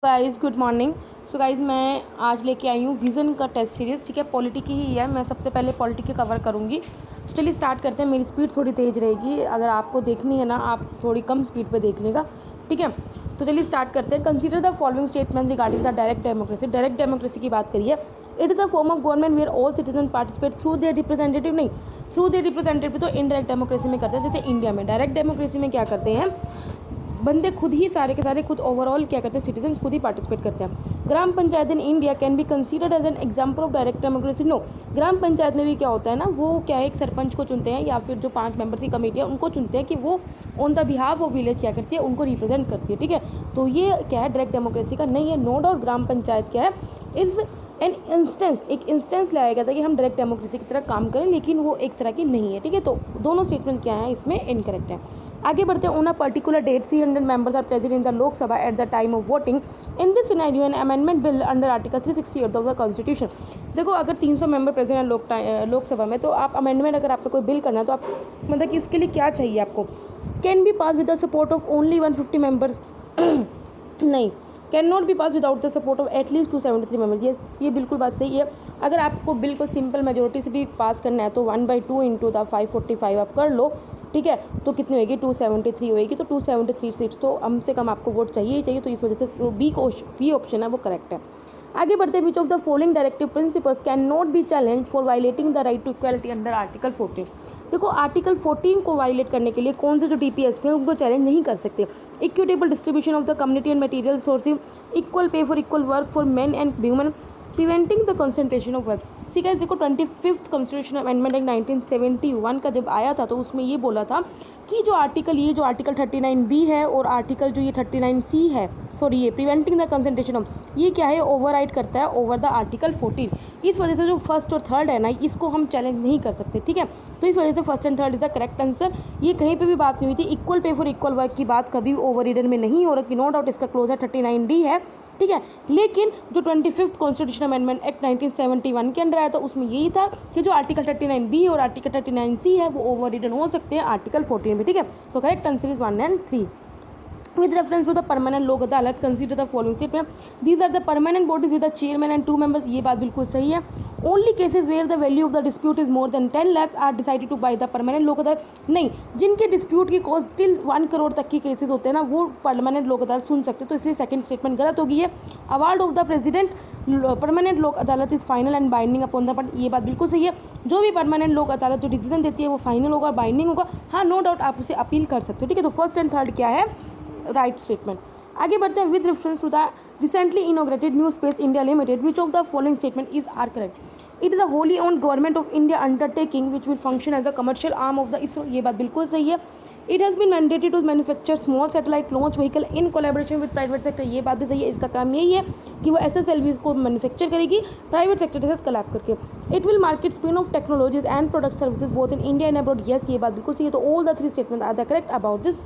Guys good morning. So guys मैं आज लेके आई हूँ विज़न का टेस्ट सीरीज़। ठीक है, पॉलिटी की ही है। मैं सबसे पहले पॉलिटी की कवर करूँगी। तो चलिए स्टार्ट करते हैं। मेरी स्पीड थोड़ी तेज़ रहेगी, अगर आपको देखनी है ना आप थोड़ी कम स्पीड पे देख लेगा। ठीक है, तो चलिए स्टार्ट करते हैं। Consider the following statement regarding the direct democracy. Direct democracy की बात करिए। It is a form of government where all citizen participate through their representative. नहीं, थ्रू देयर रिप्रेजेंटेटिव तो इनडायरेक्ट डेमोक्रेसी में करते हैं। जैसे इंडिया में डायरेक्ट डेमोक्रेसी में क्या करते हैं, बंदे खुद ही सारे के सारे खुद ओवरऑल क्या करते हैं, सिटीजन खुद ही पार्टिसिपेट करते हैं। Gram panchayat in India can be considered as an example of direct democracy. No, gram panchayat में भी क्या होता है ना, वो क्या है, एक सरपंच को चुनते हैं या फिर जो 5 मेंबर की कमेटी है उनको चुनते हैं कि वो on the behalf of village क्या करती है, उनको रिप्रेजेंट करती है। ठीक है, तो ये क्या है, डायरेक्ट डेमोक्रेसी का नहीं है। नो डाउट ग्राम पंचायत क्या है, इज़ एन इंस्टेंस, एक इंस्टेंस लाया गया था कि हम डायरेक्ट डेमोक्रेसी की तरह काम करें, लेकिन वो एक तरह की नहीं है। ठीक है, तो दोनों स्टेटमेंट क्या है इसमें इनकरेक्ट है। आगे बढ़ते हैं। On a particular date 300 members are present in the Lok Sabha at the time of voting in this scenario an amendment bill under article 368 of the constitution. देखो, अगर 300 मेंबर प्रेजेंट है लोकसभा में, तो आप अमेंडमेंट अगर आपको कोई बिल करना है तो आप मतलब कि उसके लिए क्या चाहिए आपको, can be pass with the support of only 150 members. नहीं, can not be pass without the support of at least 273 members. ये बिल्कुल बात सही है। अगर आपको बिल को सिंपल मेजोरिटी से भी पास करना है तो 1/2 इंटू द 545 आप कर लो। ठीक है, तो कितनी होगी, 273 होएगी। तो 273 सीट्स तो कम से कम आपको वोट चाहिए ही चाहिए। तो इस वजह से बी ऑप्शन है वो करेक्ट है। आगे बढ़ते हैं। Which of the following directive principles can not be challenge for violating the right to equality under article 14। देखो, आर्टिकल 14 को वायलेट करने के लिए कौन से जो डीपीएस हैं उनको चैलेंज नहीं कर सकते। Equitable distribution of the community and material sourcing, equal pay for equal work for men and women, preventing the concentration of wealth. ठीक है, देखो 25th कॉन्स्टिट्यूशन अमेंडमेंट एक्ट 1971 का जब आया था तो उसमें ये बोला था कि जो आर्टिकल 39B है और आर्टिकल जो ये 39C है, सॉरी ये प्रिवेंटिंग द कंसंट्रेशन ऑफ, ये क्या है, ओवरराइड करता है ओवर द आर्टिकल 14। इस वजह से जो फर्स्ट और थर्ड है ना, इसको हम चैलेंज नहीं कर सकते। ठीक है, तो इस वजह से first and third is the correct answer. ये कहीं पे भी बात नहीं हुई थी। Equal pay for equal work की बात कभी ओवर रीडर में नहीं हो रही, नो डाउट इसका क्लोजर 39D है। ठीक है, लेकिन जो 25th कॉन्स्टिट्यूशन अमेंडमेंट एक्ट 1971 के अंदर आया था उसमें यही था कि जो आर्टिकल 39B और आर्टिकल 39C है वो ओवर रिडन हो सकते हैं आर्टिकल 14 में। ठीक है, so correct answer is 1 and 3। With reference to the permanent लोक अदालत, consider the following statement. These are the permanent bodies with the chairman and 2 members. ये बात बिल्कुल सही है। Only cases where the value of the dispute is more than 10 lakhs are decided to by the permanent लोक अदालत। नहीं, जिनके dispute की कॉस्ट टिल 1 करोड़ तक की केसेस होते हैं ना, वो परमानेंट लोक अदालत सुन सकते हैं। तो इसलिए सेकंड स्टेटमेंट गलत होगी है। Award of the president permanent लोक अदालत is final and binding upon the party. ये बात बिल्कुल सही है। जो भी परमानेंट लोक अदालत जो डिसीजन देती है वो फाइनल होगा, बाइंडिंग होगा। हाँ, नो डाउट आप उसे अपील कर सकते हो। ठीक है, तो फर्स्ट एंड थर्ड क्या है, राइट स्टेटमेंट। आगे बढ़ते हैं। With reference to the recently inaugurated new space India limited, which of the following statement is are correct. It is a wholly owned government of India undertaking which will function as a commercial arm of the ISRO. ये बात बिल्कुल सही है। It has been mandated to manufacture small satellite launch vehicle in collaboration with private sector. ये बात भी सही है। इसका काम यही है कि वो SSLV को मैन्युफैक्चर करेगी प्राइवेट सेक्टर के साथ कोलैब करके। It will market spin off technologies and product services both in India and abroad. Yes, ये बात बिल्कुल सही है। तो all the 3 statement are the correct about this.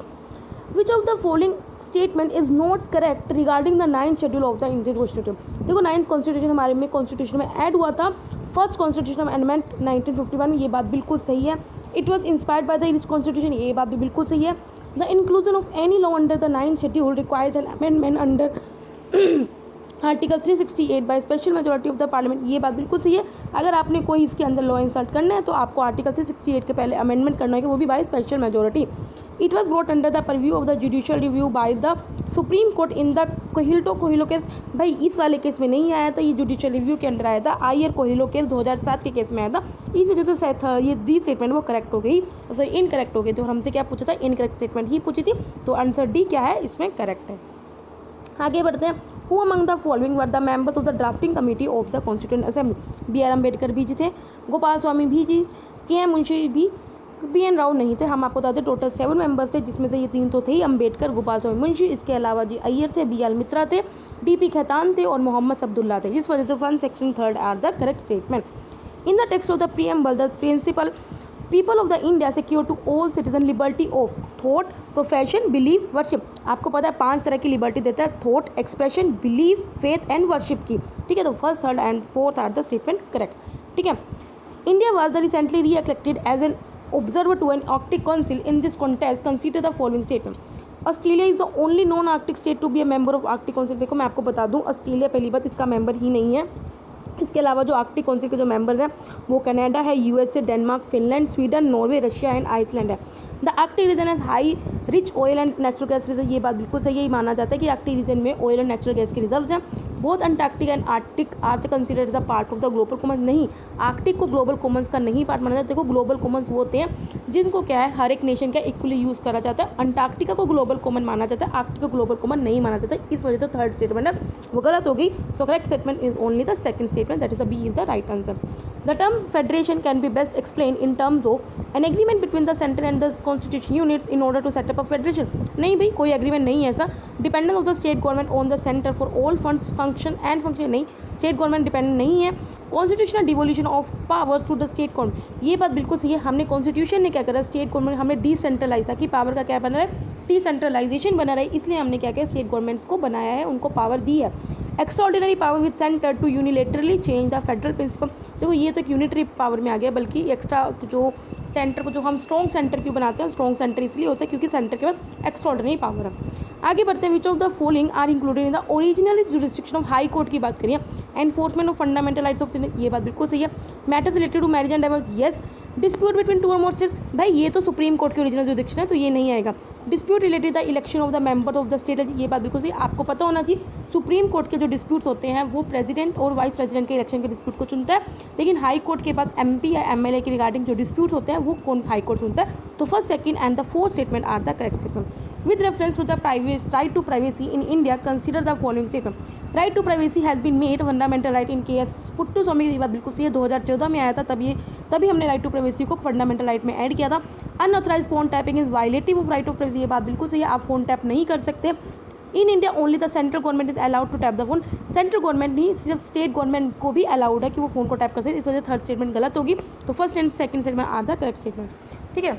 Which of the following statement is not correct regarding the 9th schedule of the Indian Constitution। देखो 9th constitution हमारे में constitution में ऐड हुआ था फर्स्ट कॉन्स्टिट्यूशन अमेंडमेंट 1951 में। ये बात बिल्कुल सही है। It was inspired by the English constitution. ये बात भी बिल्कुल सही है। The inclusion of any law under the 9th schedule requires an amendment under article 368 bye special majority of the parliament. ये बात बिल्कुल सही है। अगर आपने कोई इसके अंदर लॉ इंसर्ट करना है तो आपको आर्टिकल 368 के पहले अमेंडमेंट करना है, वो भी by special majority. It was brought under the purview of the judicial review by the supreme court in the Coelho case. भाई इस वाले केस में नहीं आया था, ये जुडिशियल रिव्यू के अंदर आया था। आयर कोहिलो केस 2007 के केस में आया था। इस वजह से ये डी स्टेटमेंट वो करेक्ट हो गई, सॉरी इनकरेक्ट हो गई। तो हमसे क्या पूछा था, इनकरेक्ट स्टेटमेंट ही पूछी थी। तो आंसर डी क्या है, इसमें करेक्ट है। आगे बढ़ते हैं। Who among the following were the members of the drafting committee of the constituent assembly. B R Ambedkar भी जी थे, गोपाल स्वामी भी जी, के मुंशी भी, BN राव नहीं थे। हम आपको बताते टोटल 7 मेंबर्स थे, जिसमें से ये 3 तो थे ही, अम्बेडकर, गोपाल स्वामी मुंशी। इसके अलावा जी अय्यर थे, BL मित्रा थे, DP खेतान थे और मोहम्मद अब्दुल्ला थे। जिस वजह से 1 section 3 are the correct statement. In the text of the preamble the principle people of the India secure to all citizen liberty of thought, profession, believe, worship. आपको पता है 5 तरह की लिबर्टी देता है, thought, expression, believe, faith and worship की। ठीक है, तो first, third and fourth are the statement correct. ठीक है, India was the recently re elected as an observer to an Arctic Council in this contest, consider the following statement. Australia is the only non Arctic state to be a member of Arctic Council. देखो मैं आपको बता दूं, Australia पहली बात इसका member ही नहीं है। इसके अलावा जो आर्कटिक काउंसिल के जो मेंबर्स हैं वो कनाडा है, USA, Denmark, Finland, Sweden, Norway, Russia and Iceland है। The Arctic region has high rich oil and natural gas reserve. ये बात बिल्कुल सही है, माना जाता है कि आर्कटिक रीजन में ऑयल एंड नेचुरल गैस के रिजर्व्स हैं। Both Antarctic and Arctic are the considered the part of the global commons. नहीं, आर्कटिक को ग्लोबल कॉमन्स का नहीं पार्ट माना जाता। देखो ग्लोबल कॉमन्स वो होते हैं जिनको क्या है हर एक नेशन का इक्वली यूज़ करा जाता है। अंटार्कटिका को ग्लोबल कॉमन माना जाता है, आर्कटिक को ग्लोबल कॉमन नहीं माना जाता। इस वजह से थर्ड स्टेटमेंट है वो गलत होगी। So correct statement is only the second statement, that is the B is the right answer. The term federation can be best explained in terms of an agreement between the center and the constitution units in order to set up a federation। नहीं भाई, कोई agreement नहीं है ऐसा। Dependence of the state government on the centre for all funds function and function. नहीं, state government dependent नहीं है। Constitutional devolution of powers to the state government, ये बात बिल्कुल सही है। हमने कॉन्स्टिट्यूशन ने क्या करा, स्टेट गवर्नमेंट हमने डिसेंट्रलाइज, ताकि पावर का क्या बना रहे, डिसेंट्रलाइजेशन बना रहे, इसलिए हमने क्या किया, स्टेट गवर्नमेंट्स को बनाया है, उनको पावर दी है। Extraordinary power with centre to unilaterally change the federal principle. देखो ये तो एक यूनिटरी पावर में आ गया, बल्कि एक्स्ट्रा जो सेंटर को, जो हम स्ट्रॉन्ग सेंटर क्यों बनाते हैं, स्ट्रॉन्ग सेंटर इसलिए होता है क्योंकि सेंटर के पास एक्स्ट्राऑर्डिनरी पावर है। आगे बढ़ते हैं, which of the following are included in the original jurisdiction of high court की बात करिए। Enforcement of fundamental rights of citizen, ये बात बिल्कुल सही है। Matters related to marriage and divorce, yes. Dispute between two और मोर स्टेट, भाई ये तो सुप्रीम कोर्ट की ओरिजिनल जुरिस्डिक्शन है तो ये नहीं आएगा। Dispute related the election of the member of the state, ये बात बिल्कुल सही, आपको पता होना चाहिए सुप्रीम कोर्ट के जो डिस्प्यूट्स होते हैं वो प्रेसिडेंट और वाइस प्रेसिडेंट के इलेक्शन के डिस्प्यूट को चुनता है, लेकिन हाई कोर्ट के पास एमपी या एमएलए के रिगार्डिंग जो डिस्प्यूट्स होते हैं वो कौन हाई कोर्ट सुनता है। तो first, second and the fourth statement are the correct statement. With reference to the right to privacy in India consider the following statement. Right to privacy has been made fundamental right in case Puttaswamy, ये बात बिल्कुल सही है, 2014 में आया था, तभी हमने राइट टू प्राइवेसी को फंडामेंटल राइट में ऐड किया था। Unauthorise phone tapping is violative of right of privacy, ये बात बिल्कुल सही है, आप फोन टैप नहीं कर सकते। In India only the central government is allowed to tap the phone. Central government नहीं, सिर्फ स्टेट गवर्नमेंट को भी अलाउड है कि वो फोन को टैप कर सकते, इस वजह से थर्ड स्टेटमेंट गलत होगी। तो first and second statement are the correct statement. ठीक है,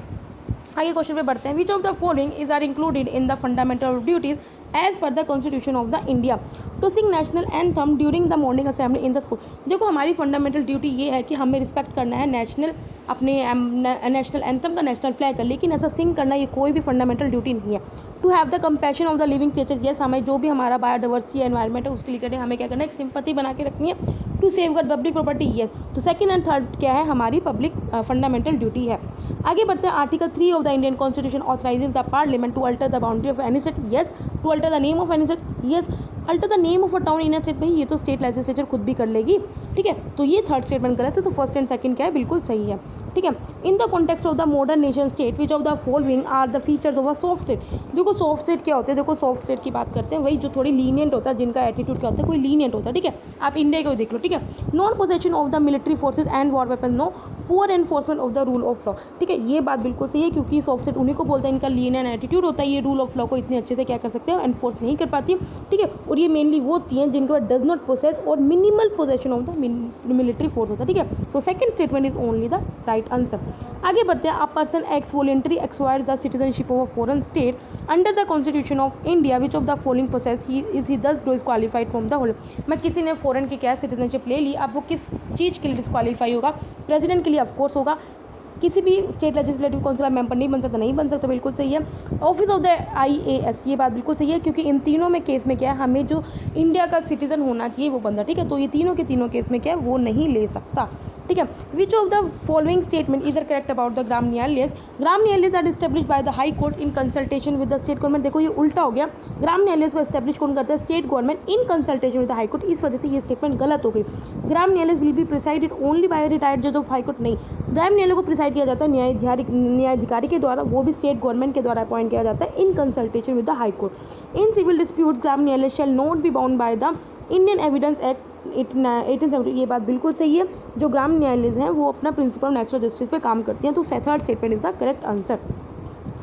आगे क्वेश्चन पे बढ़ते हैं। Which of the following is are included in the fundamental duties as per the constitution of the India to sing national anthem during the morning assembly in the school. देखो हमारी fundamental duty ये है कि हमें respect करना है national, अपने national anthem का, नेशनल फ्लैग का, लेकिन ऐसा सिंग करना ये कोई भी फंडामेंटल ड्यूटी नहीं है। To have the compassion of the living creature, yes, हमें जो भी हमारा बायोडाइवर्सिटी एनवायरमेंट है उसके लिए हमें क्या करना है, एक सिंपैथी बना के रखनी है। To safeguard public property, yes. तो सेकंड एंड थर्ड क्या है, हमारी पब्लिक फंडामेंटल ड्यूटी है। आगे बढ़ते हैं, article 3 of the Indian constitution authorises the parliament to alter the boundary of any state, yes. To alter the name of any state, yes. Alter the name of a town in a state, भाई ये तो state legislature खुद भी कर लेगी। ठीक है, तो ये थर्ड स्टेटमेंट गलत है, तो फर्स्ट एंड सेकंड क्या है, बिल्कुल सही है। ठीक है, in the context of the modern nation state which of the following are the features of a soft state. देखो सॉफ्ट स्टेट क्या होते हैं, देखो सॉफ्ट स्टेट की बात करते हैं, वही जो थोड़ी लीनियंट होता है, जिनका एटीट्यूड क्या होता है, कोई लीनियंट होता है। ठीक है, आप इंडिया को देख लो। ठीक है, non possession of the military forces and war weapon, no. Poor enforcement of the rule of law, ठीक है, ये बात बिल्कुल सही है, क्योंकि सॉफ्ट स्टेट उन्हीं को बोलते हैं, इनका लीनियंट एटीट्यूड होता है, ये रूल ऑफ लॉ को इतने अच्छे से क्या कर सकते हैं, एनफोर्स नहीं कर पाती। ठीक है, और ये मेनली वो होती हैं जिनके पास डज नॉट पोसेस और minimal possession of the military force होता है। ठीक है, तो second statement is only the right answer. आगे बढ़ते हैं, a person X voluntary acquires the citizenship of a foreign state under the constitution of India which of the following process he does disqualified from the whole. मैं किसी ने foreign की क्या citizenship ले ली, अब वो किस चीज़ के लिए डिस्क्वालीफाई होगा, प्रेसिडेंट के लिए ऑफकोर्स होगा, किसी भी स्टेट लेजिस्लेटिव काउंसिल मेंबर नहीं बन सकता, नहीं बन सकता, बिल्कुल सही है। ऑफिस ऑफ द IAS, ये बात बिल्कुल सही है, क्योंकि इन तीनों में केस में क्या है, हमें जो इंडिया का सिटीजन होना चाहिए वो बंदा। ठीक है, तो ये तीनों के तीनों केस में क्या है, वो नहीं ले सकता। ठीक है, which of the following statement is correct about the gram nyayalaya. Gram nyayalaya are establish by the high court in consultation with the state government. देखो ये उल्टा हो गया, ग्राम न्यायालय को एस्टेब्लिश कौन करता है, state government in consultation with the high court, इस वजह से ये स्टेटमेंट गलत हो गई। ग्राम न्यायालय will be presided only by retired जज ऑफ हाई कोर्ट, नहीं, ग्राम न्यायालय को प्रिसाइड किया जाता है न्यायाधिकारी के द्वारा, वो भी स्टेट गवर्नमेंट के द्वारा अपॉइंट किया जाता है in consultation with the high court. In civil disputes gram nyayalaya shall not be bound by the Indian Evidence Act 1870, ये बात बिल्कुल सही है। जो ग्राम न्यायालय हैं वो अपना प्रिंसिपल ऑफ नेचुरल जस्टिस पे काम करती हैं, तो third statement is the correct answer.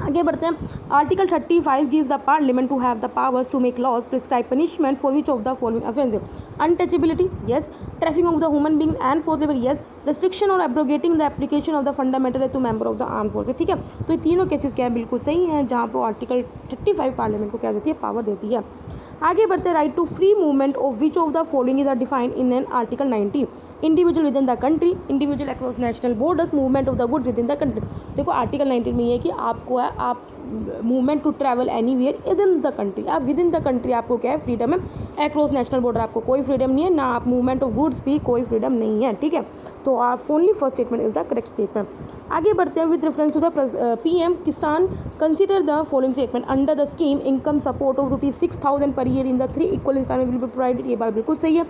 आगे बढ़ते हैं, article 35 gives the parliament to have the powers to make laws prescribe punishment for which of the following offences. Untouchability, yes. Trafficking of the human being and force labour, yes. Restriction और abrogating the application of the fundamental right to member of the arm forces. ठीक है, तो ये तीनों cases क्या है, बिल्कुल सही हैं, जहाँ पर आर्टिकल 35 पार्लियामेंट को क्या देती है, पावर देती है। आगे बढ़ते हैं, right to free movement of which of the following is are defined in an article 19। Individual within the country, individual across national borders, movement of the goods within the country. देखो article 19 में ये है कि आपको है, आप movement to travel anywhere within the country. आप within the country आपको क्या है, फ्रीडम है। अक्रॉस नेशनल बॉर्डर आपको कोई फ्रीडम नहीं है, ना आप मूवमेंट ऑफ गुड्स भी कोई फ्रीडम नहीं है, ठीक है। तो आप only first statement is the correct statement. आगे बढ़ते हैं। With reference to the PM Kisan consider the following statement under the scheme income support of ₹6,000 per year in the 3 equal instalment will be provided. ये बात बिल्कुल सही है।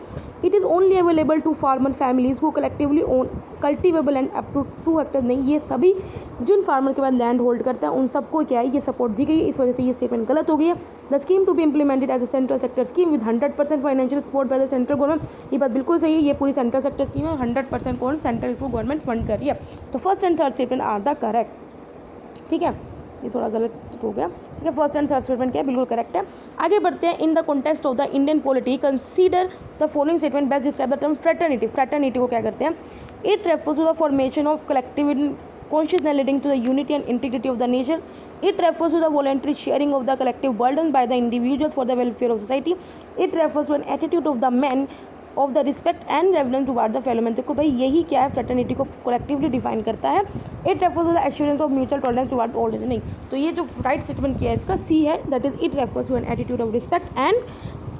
It is only available to farmer families who collectively own cultivable land up to 2 hectare. नहीं, ये सभी जिन farmer के बाद लैंड होल्ड करता है उन सबको क्या है, ये सपोर्ट दी गई है। इस वजह से ये स्टेटमेंट गलत हो गई है। The scheme to be implemented as a central sector scheme with 100% financial support by the central government. ये बात बिल्कुल सही है। ये पूरी सेंट्रल सेक्टर स्कीम है, 100% कौन, सेंट्रल इसको गवर्नमेंट फंड कर रही है। तो first and third statement are the correct, ठीक है। ये थोड़ा गलत हो गया, ठीक है। फर्स्ट एंड थर्ड स्टेटमेंट क्या है, बिल्कुल करेक्ट है। आगे बढ़ते हैं। In the context of the Indian polity consider the following statement best describe the term fraternity. Fraternity को क्या करते हैं, it refers to the formation of collective consciousness leading to the unity and integrity of the nation. It refers to the voluntary sharing of the collective burden by the individuals for the welfare of society. It refers to an attitude of the men of the respect and reverence toward the fellow man. देखो भाई यही क्या है, fraternity को collectively define करता है। It refers to the assurance of mutual tolerance toward all. नहीं, तो ये जो राइट स्टेटमेंट किया है इसका सी है, that is it refers to an attitude of respect and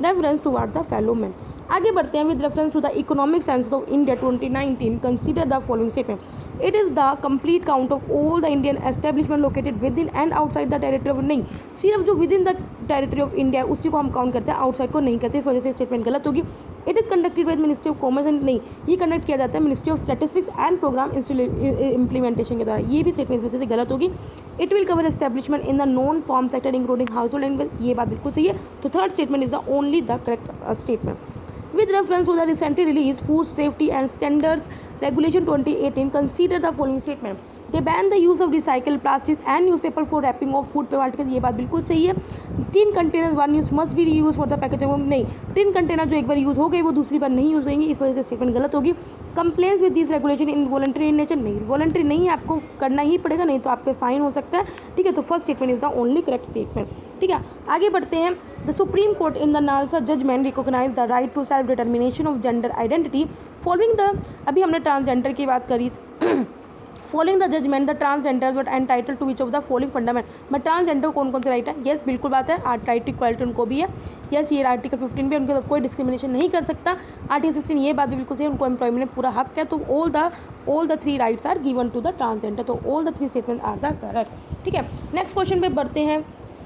reference toward the fellow man. आगे बढ़ते हैं। With reference to the economic census of India 2019 consider the following statement. It is the complete count of all the Indian establishment located within and outside the territory of. नहीं, सिर्फ जो within the territory of India उसी को हम count करते हैं, outside को नहीं करते। इस वजह से स्टेटमेंट गलत होगी। It is conducted by ministry of commerce and. नहीं, ये कंडक्ट किया जाता है ministry of statistics and programme implementation के द्वारा। ये भी स्टेटमेंट इस वजह से गलत होगी। It will cover establishment in the non farm sector including household and. ये बात बिल्कुल सही है। तो third statement is the only the correct statement. With reference to the recently released Food Safety and Standards Regulation 2018, consider the following statement. They ban the use of recycled plastics and newspaper for wrapping of food particles. ये बात बिल्कुल सही है। Tin container one use must be reuse for the packaging. नहीं, tin container जो एक बार use हो गए वो दूसरी बार नहीं यूज़ होंगे, इस वजह से स्टेटमेंट गलत होगी। Complaints with this regulation in voluntary in nature. नहीं, वॉलंटरी नहीं है, आपको करना ही पड़ेगा, नहीं तो आप पे फाइन हो सकता है, ठीक है। तो first statement is the only correct statement, ठीक है। आगे बढ़ते हैं। The supreme court in the NALSA judgment recognise the right to self determination of gender identity following the. अभी हमने ट्रांसजेंडर की बात करी। Following the judgment the transgender but entitle to which of the following fundament. मैं transgender कौन कौन से right है, यस बिल्कुल बात है, राइट टू इक्वालिटी उनको भी है, यस ये आर्टिकल 15 भी उनके साथ कोई डिस्क्रिमिनेशन नहीं कर सकता। आर्टिकल 16 ये बात भी बिल्कुल सही है, उनको एम्प्लॉयमेंट में पूरा हक है। तो all the 3 rights are given to the transgender. तो all the 3 statement are the correct, ठीक है। नेक्स्ट क्वेश्चन पे बढ़ते हैं।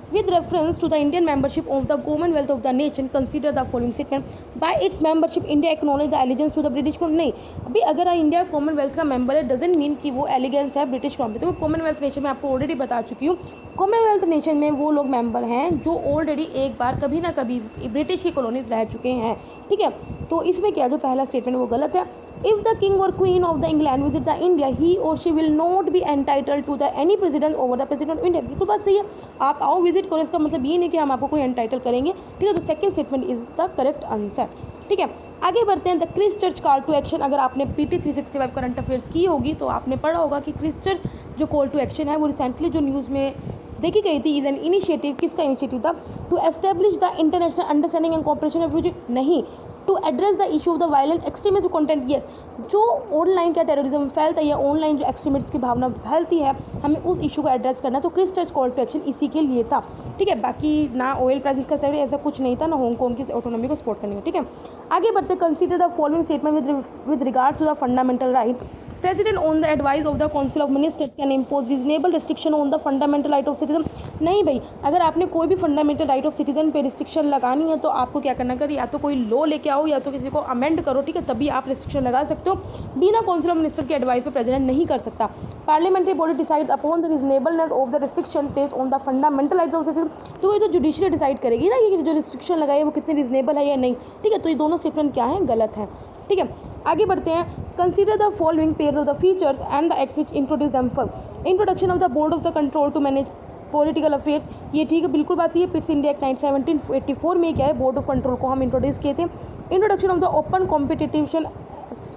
With reference to the Indian membership of the Commonwealth of the nation, consider the following statement. By its membership, India acknowledge the allegiance to the British Crown. नहीं, अभी अगर India Commonwealth का member है doesn't mean कि वो elegance है British crown पे। तो कॉमनवेल्थ नेशन में आपको ऑलरेडी बता चुकी हूँ, कॉमनवेल्थ नेशन में वो लोग मेंबर हैं जो ऑलरेडी एक बार कभी ना कभी ब्रिटिश की कॉलोनीज रह चुके हैं, ठीक है। तो इसमें क्या जो पहला स्टेटमेंट वो गलत है। इफ़ द किंग और queen of the England visit the India he और she will not be entitle to the any president over the president of India. बिल्कुल बात सही है, आप आओ विजिट करो, इसका मतलब ये नहीं कि हम आपको कोई एंटाइटल करेंगे, ठीक है। तो second statement is the correct answer, ठीक है। आगे बढ़ते हैं। The Christ church call to action. अगर आपने PT 365 करंट अफेयर्स की होगी तो आपने पढ़ा होगा कि क्रिस्ट चर्च जो कॉल टू एक्शन है वो रिसेंटली जो न्यूज़ में देखी गई थी, इज एन इनिशिएटिव। किसका इनिशिएटिव था? To establish the international understanding and cooperation of नहीं, to address the issue of the violent extremist content. Yes, जो ऑनलाइन का टेररिज्म फैलता है या ऑनलाइन जो एक्सट्रीमिस्ट की भावना फैलती है, हमें उस इशू को एड्रेस करना। तो Christ church call to action इसी के लिए था, ठीक है। बाकी ना ऑयल प्राइसेस का स्टडी ऐसा कुछ नहीं था, ना हांगकॉन्ग की ऑटोनॉमी को सपोर्ट करने का, ठीक है। आगे बढ़ते। Consider the following statement with regard to the fundamental right. President on the advice of the council of ministers can impose reasonable restriction on the fundamental right of citizen. नहीं भाई, अगर आपने कोई भी फंडामेंटल राइट ऑफ सिटीजन पे restriction लगानी है तो आपको क्या करना कर, या तो कोई लॉ लेके आओ या तो किसी को अमेंड करो, ठीक है, तभी आप रिस्ट्रिक्शन लगा सकते हो। बिना काउंसिल ऑफ मिनिस्टर के एडवाइस पे प्रेसिडेंट नहीं कर सकता। Parliamentary body decide upon the reasonableness of the restriction place on the fundamental right of citizen. तो ये तो जुडिशरी डिसाइड करेगी ना कि जो रिस्ट्रिक्शन लगाई है वो कितनी रीजनेबल है या नहीं, ठीक है। तो ये दोनों स्टेटमेंट क्या है, गलत है, ठीक है। आगे बढ़ते हैं। Consider the following pairs of the features and the acts which introduce themselves. Introduction of the board of the control to manage political affairs. ये ठीक है, बिल्कुल बात सही है। पिट्स इंडिया एक्ट 1784 में क्या है, बोर्ड ऑफ कंट्रोल को हम इंट्रोड्यूस किए थे। Introduction of the open competitive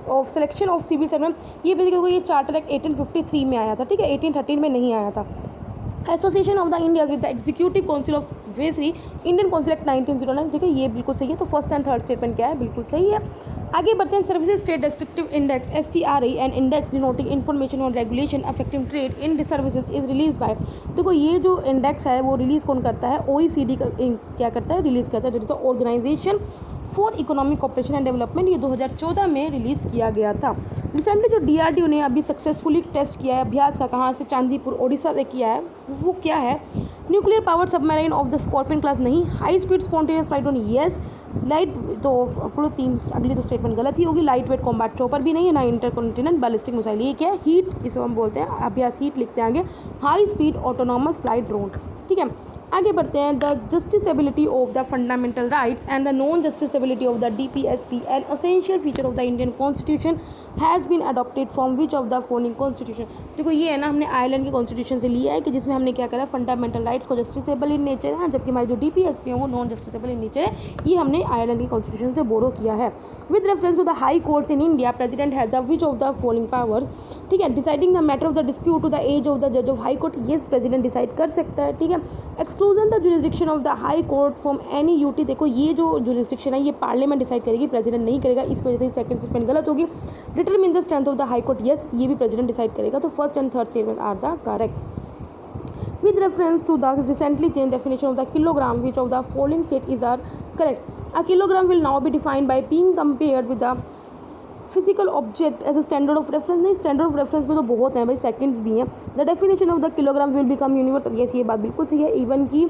of selection of civil servant. ये बेसिकली ये चार्टर एक्ट 1853 में आया था, ठीक है, 1813 में नहीं आया था। Association of the India with the executive council of anniversary Indian council act 1909, ठीक है, ये बिल्कुल सही है। तो फर्स्ट एंड थर्ड स्टेटमेंट क्या है, बिल्कुल सही है। आगे बढ़ते हैं, services trade destructive index STRI and index denoting information on regulation affecting trade in services is release by. देखो ये जो इंडेक्स है वो रिलीज़ कौन करता है, OECD क्या करता है, रिलीज़ करता है, that is the organisation for economic cooperation and development. ये 2014 में रिलीज़ किया गया था। रिसेंटली जो DRDO ने अभी सक्सेसफुली टेस्ट किया है अभ्यास का, कहाँ से, चांदीपुर ओडिशा से किया है, वो क्या है, nuclear power submarine of the Scorpion class नहीं, high speed spontaneous flight on yes, light, तो अगली तो स्टेटमेंट गलत ही होगी, लाइट वेट कॉम्बैट चॉपर भी नहीं है, ना इंटरकॉन्टिनेंटल बैलिस्टिक मिसाइल, ये क्या है, हीट, इसे हम बोलते हैं अभ्यास हीट, लिखते हैं आगे, high speed autonomous flight drone, ठीक है। आगे बढ़ते हैं, the justiciability of the fundamental rights and the non justiciability of the DPSP an essential feature of the Indian constitution has been adopted from which of the following constitution. देखो ये है ना, हमने आयरलैंड के कॉन्स्टिट्यूशन से लिया है कि जिसमें हमने क्या करा, फंडामेंटल राइट्स को जस्टिसेबल इन नेचर है, जबकि हमारी जो DPSP है वो नॉन जस्टिसेबल इन नेचर है, ये हमने आयरलैंड के कॉन्स्टिट्यूशन से बोरो किया है। With reference to the high courts in India, president has the which of the following powers, ठीक है, deciding the matter of the dispute to the age of the जज ऑफ हाई कोर्ट, ये president decide कर सकता है, ठीक है। Exclusion the jurisdiction of the high court from any UT, देखो ये जो जुरिस्डिक्शन है ये पार्लियामेंट डिसाइड करेगी, प्रेसिडेंट नहीं करेगा, इस वजह से सेकंड स्टेटमेंट गलत होगी। Determine the strength of the high court, yes, ये भी प्रेसिडेंट डिसाइड करेगा, तो first and third statement are the correct. With reference to the recently changed definition of the kilogram, which of the following statements are correct? A kilogram will now be defined by being compared with the physical object as a standard of reference, नहीं standard of reference में तो बहुत हैं भाई, seconds भी हैं। The definition of the kilogram will become universal, yes, ये बात बिल्कुल सही है। इवन की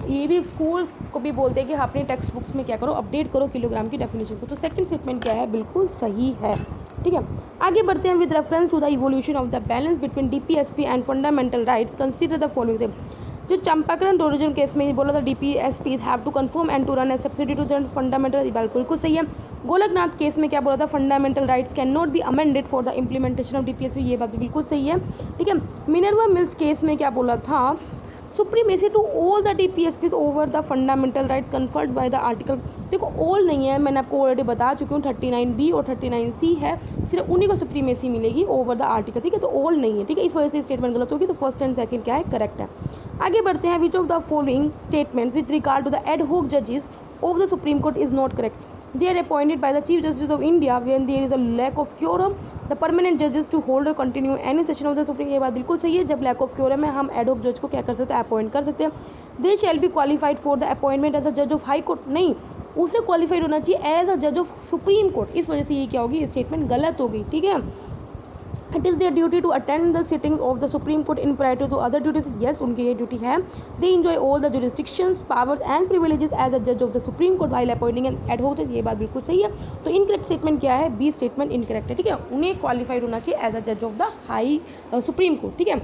ये भी स्कूल को भी बोलते हैं कि अपने टेक्स्ट बुक्स में क्या करो, अपडेट करो किलोग्राम की डेफिनेशन को, तो सेकंड स्टेटमेंट क्या है, बिल्कुल सही है, ठीक है। आगे बढ़ते हैं, with reference to the evolution of the balance between DPSP and fundamental right, consider the following से। जो चंपाकरण टूरिज्म केस में बोला था DPSP have to confirm and to run as substitute to fundamental, बिल्कुल सही है। गोलकनाथ केस में क्या बोला था, fundamental rights can not be amended for the implementation of DPSP, ये बात भी बिल्कुल सही है, ठीक है। मिनर्वा मिल्स केस में क्या बोला था, supremacy to all the DPSP over the fundamental rights conferred by the article, देखो ऑल नहीं है, मैंने आपको ऑलरेडी बता चुकी हूँ, 39B और 39C है, सिर्फ उन्हीं को सुप्रीमेसी मिलेगी ओवर द आर्टिकल, ठीक है, तो ऑल नहीं है, ठीक है, इस वजह से स्टेटमेंट गलत होगी, तो फर्स्ट एंड सेकंड क्या है, करेक्ट है। आगे बढ़ते हैं, which of the following statement with regard to the ad hoc जजेस of the Supreme Court is not correct. They are appointed by the Chief Justice of India when there is a lack of quorum. The permanent judges to hold or continue any session of the Supreme, ये बात बिल्कुल सही है, जब lack of quorum है हम ad hoc जज को क्या कर सकते हैं, अपॉइंट कर सकते हैं। They shall be qualified for the appointment as a judge of High Court, नहीं, उसे क्वालिफाइड होना चाहिए एज अ जज ऑफ सुप्रीम कोर्ट, इस वजह से ये क्या होगी, स्टेटमेंट गलत होगी, ठीक है। It is their duty to attend the sittings of the Supreme Court in priority to other duties, yes, उनकी ये ड्यूटी है। They enjoy all the jurisdictions, powers and privileges as a judge of the Supreme Court while appointing an ad hoc, ये बात बिल्कुल सही है। तो incorrect statement क्या है, बी स्टेटमेंट इनकरेक्ट है, ठीक है, उन्हें क्वालिफाइड होना चाहिए एज अ जज of the high supreme court, ठीक है।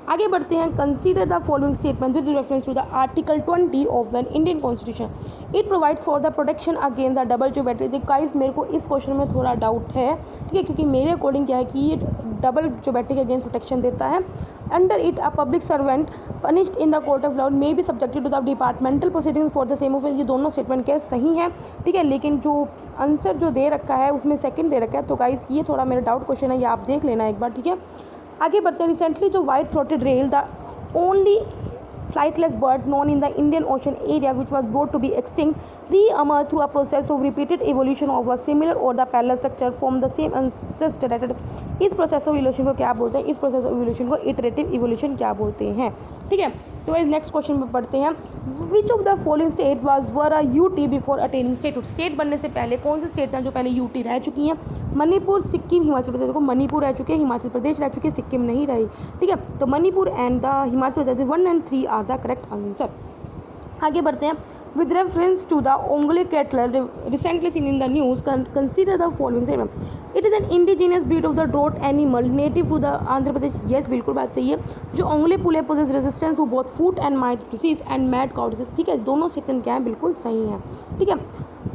आगे बढ़ते हैं, consider the following statement with reference to the article 20 of the Indian constitution, it provide for the protection against the double ज्योमेट्री। देखो गाइस, मेरे को इस क्वेश्चन में थोड़ा डाउट है, ठीक है, क्योंकि मेरे अकॉर्डिंग क्या है कि ये डबल ज्योमेट्री के अगेंस्ट प्रोटेक्शन देता है। Under it a public servant punished in the court of law may be subjected to the departmental proceeding for the same offence, ये दोनों स्टेटमेंट क्या सही है, ठीक है, लेकिन जो आंसर जो दे रखा है उसमें सेकंड दे रखा है, तो गाइस ये थोड़ा मेरा डाउट क्वेश्चन है, ये आप देख लेना एक बार, ठीक है। आगे बढ़ते हैं, रिसेंटली जो white throated rail, the only flightless bird known in the Indian Ocean area which was brought to be extinct re-emerged through a process of repeated evolution of a similar or the parallel structure from the same ancestor। इस process of evolution को क्या बोलते हैं, इस process of evolution को iterative evolution क्या बोलते हैं, ठीक है। तो इस नेक्स्ट क्वेश्चन में पढ़ते हैं, which of the following state was were a UT before attaining statehood, state बनने से पहले कौन से स्टेट्स हैं जो पहले यूटी रह चुकी हैं, मणिपुर, सिक्किम, हिमाचल प्रदेश। देखो मणिपुर रह चुके हैं, हिमाचल प्रदेश रह चुके हैं, सिक्किम नहीं रही, ठीक है, तो Manipur and the Himachal Pradesh 1 and 3 are the correct answer. आगे बढ़ते हैं, with reference to the ongole cattle recently seen in the news, consider the following statement, it is an indigenous breed of the drought animal native to the Andhra Pradesh, yes, बिल्कुल बात सही है। जो ओंगले पुले possess resistance to both foot and mite disease and mad cow disease, ठीक है, दोनों statement क्या है, बिल्कुल सही है, ठीक है।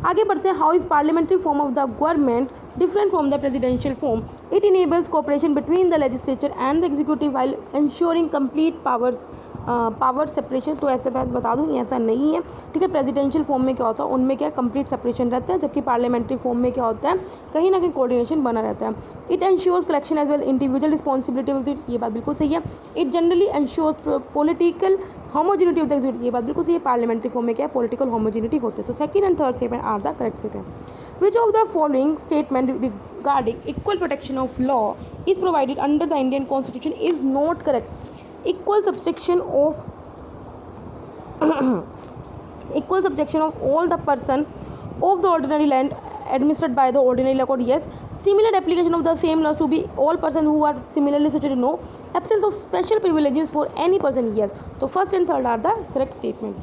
आगे बढ़ते हैं, how is parliamentary form of the government different from the presidential form, it enables cooperation between the legislature and the executive while ensuring complete power separation. तो ऐसे बात बता दूँ, ऐसा नहीं है, ठीक है। प्रेसिडेंशियल फॉर्म में क्या होता है, उनमें क्या कंप्लीट सेपरेशन रहता है, जबकि पार्लियामेंट्री फॉर्म में क्या होता है, कहीं ना कहीं कोऑर्डिनेशन बना रहता है। It ensures collection as well individual responsibility, ये बात बिल्कुल सही है। It generally ensures political homogeneity of the executive, ये बात बिल्कुल सही है, पार्लियामेंट्री फॉर्म में क्या है, पॉलिटिकल होमोजेनिटी होते हैं। तो second and third statement are the correct statement. Which of the following statement regarding equal protection of law is provided under the Indian constitution is not correct. Equal subjection of equal subjection of all the person of the ordinary land administered by the ordinary law code, yes. Similar application of the same laws to be all persons who are similarly situated, no. Absence of special privileges for any person, yes. So first and third are the correct statement.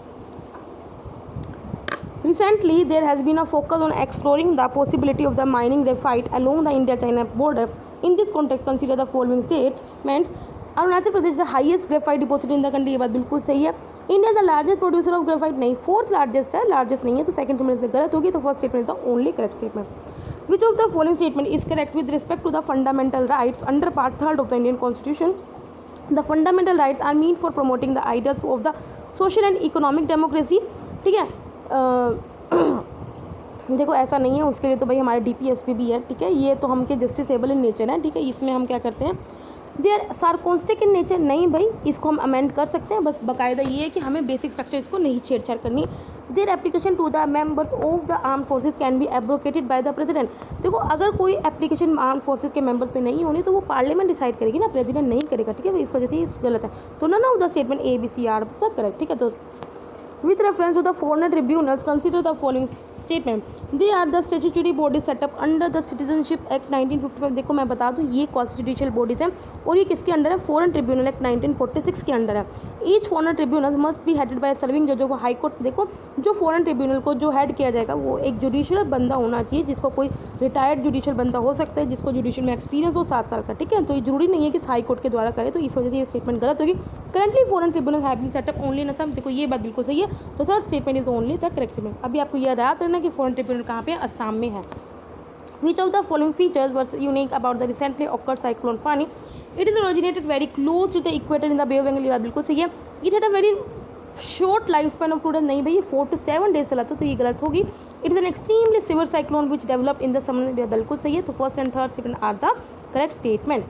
Recently there has been a focus on exploring the possibility of the mining graphite along the India-China border. In this context consider the following statements. Arunachal Pradesh the highest graphite deposit in the country, ये बात बिल्कुल सही है। India the largest producer of graphite, नहीं, fourth largest है, largest नहीं है, तो सेकंड स्टेटमेंट गलत होगी। तो first statement is the only correct statement. Which of the following statement is correct with respect to the fundamental rights under part 3 of the Indian constitution. The fundamental rights are mean for promoting the ideals of the social and economic democracy, ठीक है। देखो ऐसा नहीं है, उसके लिए तो भाई हमारे DPSP भी है, ठीक है। ये तो हम के जस्टिसेबल इन नेचर है, ठीक है। इसमें हम क्या करते हैं, दे आर सार्कोस्टिक इन नेचर, नहीं भाई, इसको हम अमेंड कर सकते हैं, बस बाकायदा ये है कि हमें बेसिक स्ट्रक्चर इसको नहीं छेड़छाड़ करनी। Their application to the members of the arm forces can be abrogated by the president. देखो अगर कोई एप्लीकेशन आर्म फोर्सेज के मेंबर्स पे नहीं होनी तो वो पार्लियामेंट डिसाइड करेगी ना, प्रेसिडेंट नहीं करेगा, ठीक है। इस वजह से ये गलत है। तो none of the statement A, B, C are the correct, ठीक है। तो with reference to the foreigner tribunals consider the following statement. They are the statutory bodies set up under the Citizenship Act 1955। देखो मैं बता दूँ ये constitutional bodies हैं और ये किसके अंडर है, फॉरेन ट्रिब्यूनल एक्ट 1946 के अंडर है। Each foreign tribunal must be headed by serving जज ऑफ हाई कोर्ट। देखो जो फॉरेन ट्रिब्यूनल को जो हेड किया जाएगा वो एक जुडिशियल बंदा होना चाहिए, जिसको कोई रिटायर्ड जुडिशियल बंदा हो सकता है, जिसको जुडिशियल में एक्सपीरियंस हो 7 साल का, ठीक है। तो ये जरूरी नहीं है कि हाई कोर्ट के द्वारा करे, तो इस वजह से ये स्टेटमेंट गलत होगी। Currently foreign tribunal have been set up only in Assam, देखो ये बात बिल्कुल सही है। तो third statement is only the correct statement. अभी आपको यह याद रखना कि फॉरेन ट्रिब्यूनल कहाँ पे है, असम में है। Which of the following features was unique about the recently occurred cyclone Fani? It is originated very close to the equator in the Bay of Bengal, ये बात बिल्कुल सही है। It had a very short lifespan of 2 days, नहीं भाई ये 4 to 7 days चला तो ये गलत होगी। It is an extremely severe cyclone which developed in the summer, ये बिल्कुल सही है। तो first and third statement are the correct statement.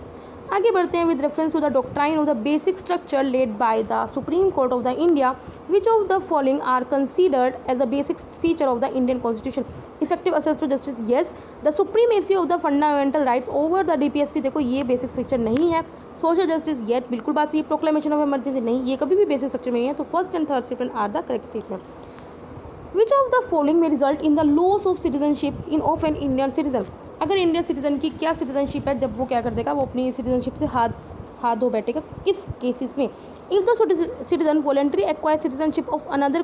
आगे बढ़ते हैं। With reference to the doctrine of the basic structure led by the supreme court of the India, which of the following are considered as the basic feature of the Indian constitution? Effective access to justice, yes. The supremacy of the fundamental rights over the DPSP, देखो ये basic feature नहीं है। Social justice, yes, बिल्कुल बात सही। Proclamation of emergency, नहीं, ये कभी भी बेसिक स्ट्रक्चर में नहीं है। तो first and third statement are the correct statement. Which of the following में result in the loss of citizenship in of an Indian citizen? अगर इंडियन सिटीजन की क्या सिटीजनशिप है, जब वो क्या कर देगा, वो अपनी सिटीजनशिप से हाथ धो बैठेगा। किस केसेस में? If the citizen voluntary acquire citizenship of another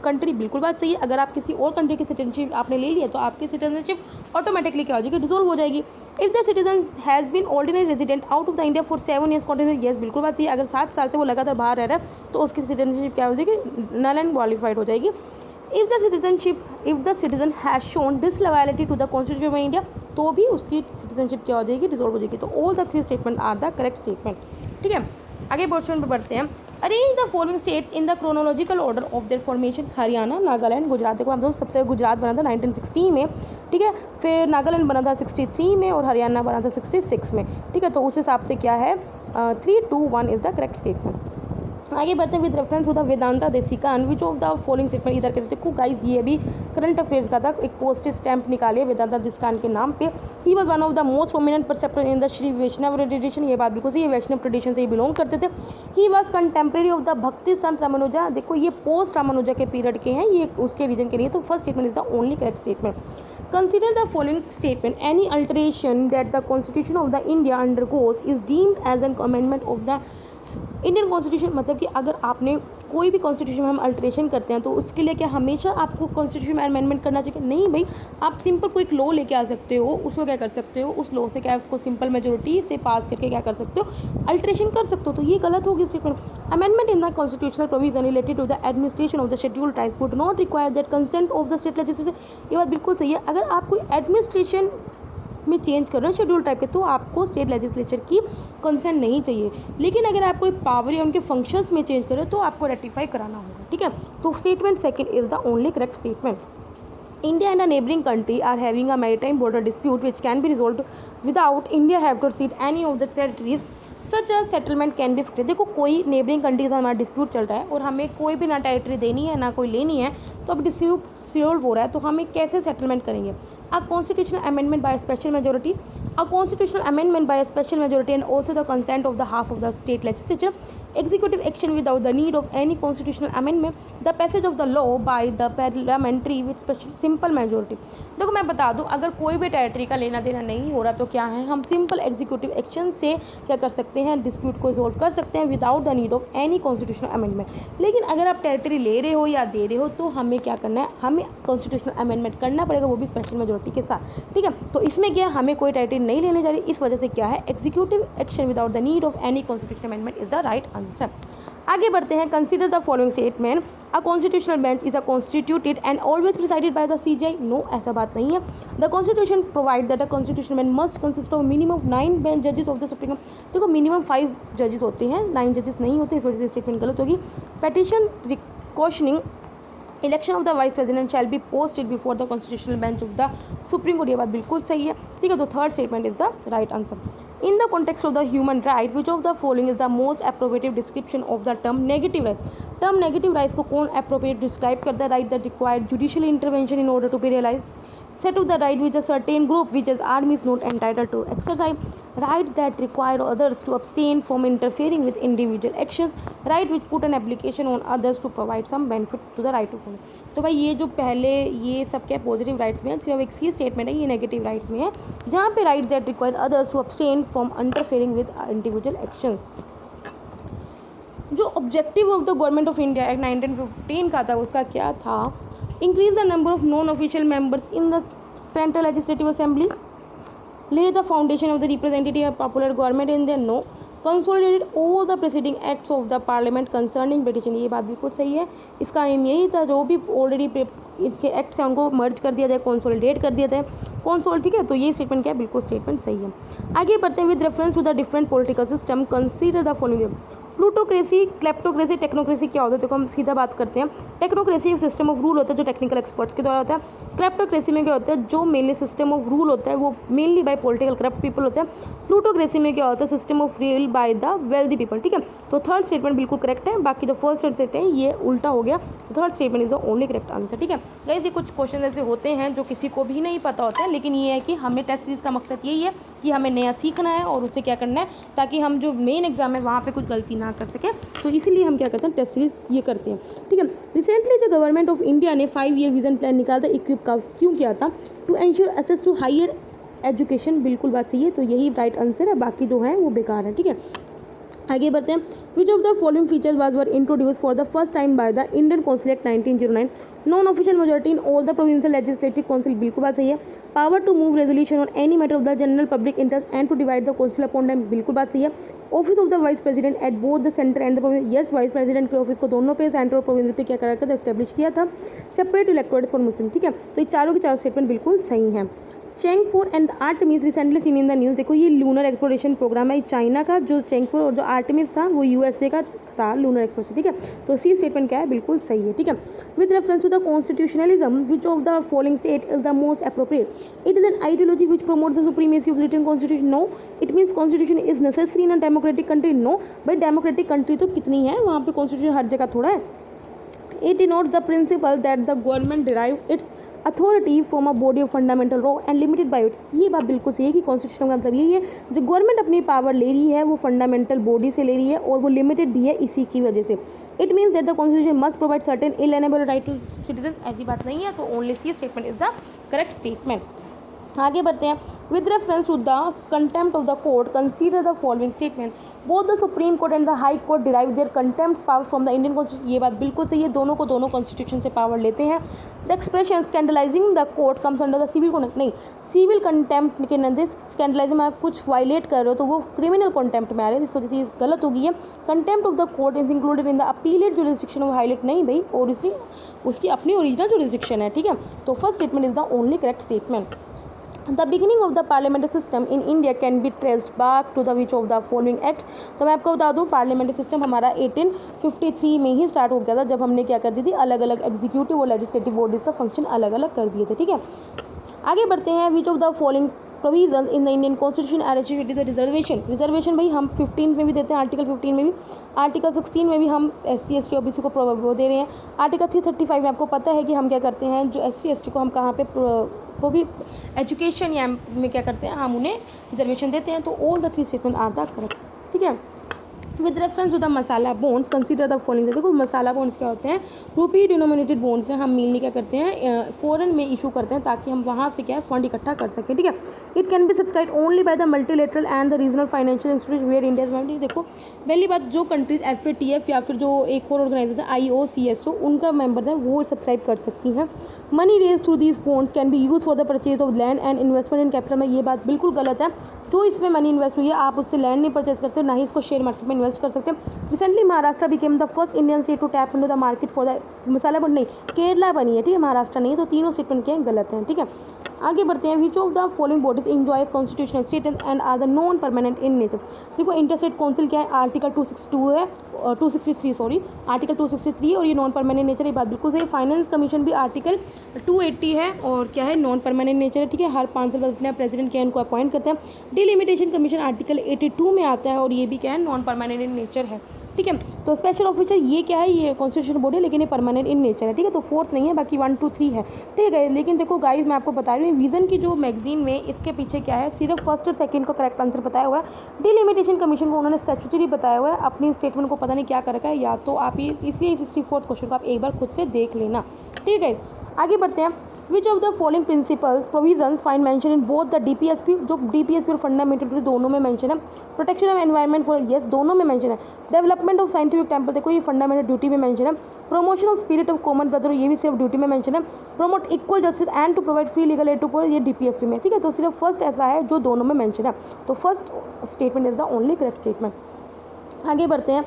country, बिल्कुल बात सही है। अगर आप किसी और कंट्री की सिटीजनशिप आपने ले लिया तो आपकी सिटीजनशिप ऑटोमेटिकली क्या हो जाएगी, डिसॉल्व हो जाएगी। If the citizen has been ordinary resident out of the India for 7 years continuous, yes, बिल्कुल बात सही है। अगर 7 साल से वो लगातार बाहर रह रहा है तो उसकी सिटीजनशिप क्या हो जाएगी, नल एंड क्वालिफाइड हो जाएगी। If the citizen has shown disloyalty to the constitution of India, तो भी उसकी सिटीजनशिप क्या हो जाएगी, डिसॉल्व हो जाएगी। तो all the 3 statement are the correct statement, ठीक है। आगे पोर्शन पे बढ़ते हैं। Arrange the following state in the chronological order of their formation. Haryana, Nagaland, Gujarat. देखो हम दोस्त सबसे गुजरात बना था 1960 में, ठीक है। फिर नागालैंड बना था 63 में और हरियाणा बना था 66 में, ठीक है। तो उस हिसाब से क्या है, 3, 2, 1 इज द करेक्ट स्टेटमेंट। आगे बढ़ते हैं। With reference to the Vedanta Desikan, which of the following statement इधर करते। देखो गाइज ये अभी करंट अफेयर्स का था, एक पोस्टेज स्टैंप निकालिए वेदांता देसिकान के नाम पे। He was one of the most prominent preceptor in the Shri Vaishnava tradition, ये बात बिल्कुल सही है, वैष्णव ट्रेडिशन से ही बिलोंग करते थे। He was contemporary of the भक्ति संत रामानुजा, देखो ये पोस्ट रामानुजा के पीरियड के हैं, ये उसके रीजन के लिए। तो first statement is the only correct statement. Consider the following statement. Any alteration that the Constitution of the India undergoes is deemed as an amendment of the Indian constitution. मतलब कि अगर आपने कोई भी कॉन्स्टिट्यूशन में हम अल्ट्रेशन करते हैं तो उसके लिए क्या हमेशा आपको कॉन्स्टिट्यूशन में अमेंडमेंट करना चाहिए? नहीं भाई, आप सिंपल कोई एक लॉ लेके आ सकते हो, उसमें क्या कर सकते हो, उस लॉ से क्या है उसको सिंपल मेजोरिटी से पास करके क्या कर सकते हो, अल्ट्रेशन कर सकते हो। तो ये गलत होगी statement. Amendment in the constitutional provision related to the administration of the schedule tribes would not require that consent of the state legislature, ये बात बिल्कुल सही है। अगर आप कोई एडमिनिस्ट्रेशन में चेंज कर रहे हो शेड्यूल टाइप के तो आपको स्टेट लेजिस्लेचर की कंसेंट नहीं चाहिए। लेकिन अगर आप कोई पावर या उनके फंक्शंस में चेंज कर रहे हो तो आपको रेटिफाई कराना होगा, ठीक है। तो statement second is the only correct statement. India and a neighboring country are having a maritime border dispute which can be resolved without India have to cede any of the territories such a settlement can be effective. देखो कोई neighbouring country का हमारा dispute चल रहा है और हमें कोई भी ना टेरिटरी देनी है ना कोई लेनी है, तो अब डिस्प्यूट रिजोल्व हो रहा है, तो हमें कैसे सेटलमेंट करेंगे। A constitutional amendment by special majority, a constitutional amendment by special majority and also the consent of the half of the state legislature, executive action without the need of any constitutional amendment, the passage of the law by the parliamentary with special simple majority। देखो मैं बता दूं, अगर कोई भी territory का लेना देना नहीं हो रहा तो क्या है, हम सिंपल एग्जीक्यूटिव एक्शन से क्या कर सकते हैं, डिस्प्यूट को रिजोल्व कर सकते हैं without the need of any constitutional amendment. लेकिन अगर आप टेरिटरी ले रहे हो या दे रहे हो तो हमें क्या करना है, हमें कॉन्स्टिट्यूशनल अमेंडमेंट करना पड़ेगा, वो भी स्पेशल मेजोरिटी के साथ, ठीक है। तो इसमें क्या, हमें कोई टेरिटरी नहीं लेने जा रही, इस वजह से क्या है, executive action without the need of any constitutional amendment is the right answer. आगे बढ़ते हैं। Consider the following statement, a constitutional bench is a constituted and always presided by the CGI. No, ऐसा बात नहीं है। The constitution provide that a constitutional bench must consist of minimum of 9 bench जजेस of the supreme court. देखो minimum 5 जजेस होते हैं, 9 जजेस नहीं होते, इस वजह से स्टेटमेंट गलत होगी। Petition questioning election of the vice president shall be posted before the constitutional bench of the supreme court. ये बात बिल्कुल सही है, ठीक है। तो third statement is the right answer. In the context of the human right which of the following is the most appropriative description of the term negative right. Term negative rights को कौन अप्रोप्रिएट डिस्क्राइब करता है, right that required judicial intervention in order to be realize, set of the right which a certain group which is army is not entitled to exercise, rights that require others to abstain from interfering with individual actions, right which put an application on others to provide some benefit to the right of others। तो भाई ये जो पहले ये सब क्या positive rights में है, सिर्फ एक सी स्टेटमेंट है, ये नेगेटिव राइट्स में है, जहाँ पे right that require others to abstain from interfering with individual actions। जो objective of the government of India act 1915 का था, उसका क्या था, increase the number of non official members in the central legislative assembly, lay the foundation of the representative of popular government in their no, consolidated all the preceding acts of the parliament concerning petition। ये बात बिल्कुल सही है, इसका M यही था, जो भी ऑलरेडी इसके एक्ट्स हैं उनको मर्ज कर दिया जाए, कंसोलिडेट कर दिया जाए, ठीक है। तो ये स्टेटमेंट क्या है, बिल्कुल स्टेटमेंट सही है। आगे बढ़ते हैं। With reference to the different political system consider the following. Plutocracy, kleptocracy, technocracy क्या होता है, देखो हम सीधा बात करते हैं। टेक्नोक्रेसी एक सिस्टम ऑफ रूल होता है जो टेक्निकल एक्सपर्ट्स के द्वारा होता है। क्लेप्टोक्रेसी में क्या होता है, जो मेनली सिस्टम ऑफ रूल होता है वो mainly by political corrupt people होता है। प्लूटोक्रेसी में क्या होता है, system of rule by the wealthy people, ठीक है। तो थर्ड स्टेटमेंट बिल्कुल करेक्ट है, बाकी जो फर्स्ट स्टेटमेंट है ये उल्टा हो गया, तो third statement is the only correct answer, ठीक है। गाइस ये कुछ क्वेश्चन ऐसे होते हैं जो किसी को भी नहीं पता होता है, लेकिन ये है कि हमें टेस्ट सीरीज का मकसद यही है कि हमें नया सीखना है और उसे क्या करना है, ताकि हम जो मेन एग्जाम है वहाँ पे कुछ गलती ना कर सके, तो इसीलिए हम क्या करते हैं, टेस्ट सीरीज ये करते हैं, ठीक है। रिसेंटली जो गवर्नमेंट ऑफ इंडिया ने 5 ईयर विजन प्लान निकाला था, इक्विप का क्यों किया था, to ensure access to higher education, बिल्कुल बात सही है, तो यही राइट आंसर है, बाकी जो है वो बेकार है, ठीक है। आगे बढ़ते हैं। Which of the following features was were introduce for the first time by the Indian council act 1909। Non official majority in all the provincial legislative council, बिल्कुल बात सही है। Power to move resolution on any matter of the general public interest and to divide the council upon time, बिल्कुल बात सही है। Office of the vice president at both the centre and the province, yes vice president के office को दोनों पे centre और province पे क्या करा था, एस्टेब्लिश किया था। सेपरेट इलेक्टोरेट फॉर मुस्लिम, ठीक है। तो ये चारों के चारों स्टेटमेंट बिल्कुल सही हैं। Chang'e four and Artemis recently seen in the news, देखो ये लूनर एक्सप्लोरेशन प्रोग्राम है चाइना का, जो चेंगफोर और जो आर्टेमिस था वो यूएसए का था लूनर एक्सप्लोरेशन, ठीक है। तो सी स्टेटमेंट क्या है, बिल्कुल सही है, ठीक है। With reference to the constitutionalism which of the following state is the most appropriate, it is an ideology which promote the supremacy of written constitution, no. It means constitution is necessary in a democratic country, no. भाई democratic country तो कितनी है, वहाँ पे constitution हर जगह थोड़ा है। It denotes the principle that the government derive its authority from a body of fundamental law and limited by it। ये बात बिल्कुल सही है कि कॉन्स्टिट्यूशन का मतलब यही है, जो गवर्नमेंट अपनी पावर ले रही है वो फंडामेंटल बॉडी से ले रही है और वो लिमिटेड भी है इसी की वजह से। It means that the constitution must provide certain inalienable right to citizen, ऐसी बात नहीं है, तो only C statement is the correct statement. आगे बढ़ते हैं। With reference to the contempt of the court consider the following statement, both the supreme court and the high court derive their contempt power from the Indian constitution, ये बात बिल्कुल सही है, दोनों को दोनों कॉन्स्टिट्यूशन से पावर लेते हैं। The expression scandalising the court comes under the civil code, नहीं, सिविल कंटेम्प्ट के अंदर स्कैंडलाइजिंग में आप कुछ वायलेट कर रहे हो तो वो क्रिमिनल कंटेम्प्ट में आ रहे हैं, इस वजह से ये गलत हो गई है। Contempt of the court is included in the appellate jurisdiction of highlight, नहीं भाई, और उसकी अपनी ओरिजिनल जुरिस्डिक्शन है, ठीक है। तो first statement is the only correct statement. The beginning of the parliamentary system in India can be traced back to the which of the following acts। तो मैं आपको बता दूं पार्लियामेंट्री सिस्टम हमारा 1853 में ही स्टार्ट हो गया था, जब हमने क्या कर दी थी, अलग अलग एग्जीक्यूटिव और लेजिस्लेटिव बॉडीज़ का फंक्शन अलग अलग कर दिए थे, ठीक है। आगे बढ़ते हैं। Which of the following provision in the Indian constitution are associated with reservation. Reservation भाई हम 15 में भी देते हैं, आर्टिकल 15 में भी, आर्टिकल 16 में भी हम SC ST OBC को वो दे रहे हैं। आर्टिकल 335 में आपको पता है कि हम क्या करते हैं, जो SC ST को हम कहाँ पे वो भी एजुकेशन या में क्या करते हैं, हम उन्हें रिजर्वेशन देते हैं। तो all the 3 statement are the correct, ठीक है। With reference to the masala bonds consider the following. देखो मसाला बॉन्ड्स क्या होते हैं, रुपी डिनोमिनेटेड बॉन्ड्स हैं। हम मेनली क्या करते हैं, फॉरेन में इशू करते हैं ताकि हम वहाँ से क्या है फंड इकट्ठा कर सकें, ठीक है। It can be subscribe only by the multilateral and the regional financial institute where India is member. देखो पहली बात, जो कंट्रीज FATF या फिर जो एक और ऑर्गेनाइजेशन IOCSO उनका मेंबर है वो सब्सक्राइब कर सकती हैं। Money raise through these bonds can be use for the purchase of land and investment in capital. में ये बात बिल्कुल गलत है, जो इसमें मनी इन्वेस्ट हुई है आप उससे लैंड नहीं परचेज कर सकते, ना ही इसको शेयर मार्केट में इन्वेस्ट कर सकते। Recently Maharashtra became the first Indian state to tap into the market for the masala bond. नहीं, केरला बनी है, ठीक है, महाराष्ट्र नहीं। तो तीनों स्टेटमेंट क्या गलत हैं, ठीक है। आगे बढ़ते हैं। Which of the following bodies enjoy constitutional status and are the non permanent in nature. देखो इंटरस्टेट काउंसिल क्या है, आर्टिकल 262 है, 263 सॉरी, आर्टिकल 263 और ये नॉन परमानेंट नेचर, ये बात बिल्कुल सही। फाइनेंस कमीशन भी आर्टिकल 280 है और क्या है, नॉन परमानेंट नेचर है, ठीक है। हर 5 साल बाद अपने प्रेसिडेंट क्या है उनको अपॉइंट करते हैं। डिलिमिटेशन कमीशन आर्टिकल 82 में आता है और ये भी क्या है, नॉन परमानेंट इन नेचर है, ठीक है। तो स्पेशल ऑफिसर ये क्या है, ये कॉन्स्टिट्यूशन बॉडी है लेकिन ये परमानेंट इन नेचर है, ठीक है। तो 4th नहीं है, बाकी 1 2 3 है, ठीक है। लेकिन देखो गाइस मैं आपको बता रही हूँ विजन की जो मैगजीन में इसके पीछे क्या है, सिर्फ फर्स्ट और सेकंड का करेक्ट आंसर बताया हुआ है। डिलिमिटेशन कमीशन को उन्होंने स्टैट्यूटरी बताया हुआ है, अपनी स्टेटमेंट को पता नहीं क्या कर रखा है, या तो आप ये इसलिए 64th क्वेश्चन को आप एक बार खुद से देख लेना, ठीक है। आगे बढ़ते हैं। Which of the following principles provisions find mention in both the DPSP, जो DPSP और फंडामेंटल दोनों में मेंशन है। Protection of environment for yes दोनों में मेंशन है। डेवलपमेंट ऑफ साइंटिफिक टेम्पल, देखो ये फंडामेंटल ड्यूटी में मेंशन है। Promotion of spirit of common brother, ये भी सिर्फ ड्यूटी में मेंशन है। Promote equal justice and to provide free legal aid to poor, ये DPSP में, ठीक है। तो सिर्फ फर्स्ट ऐसा है जो दोनों में मेंशन है, तो first statement is the only correct statement. आगे बढ़ते हैं।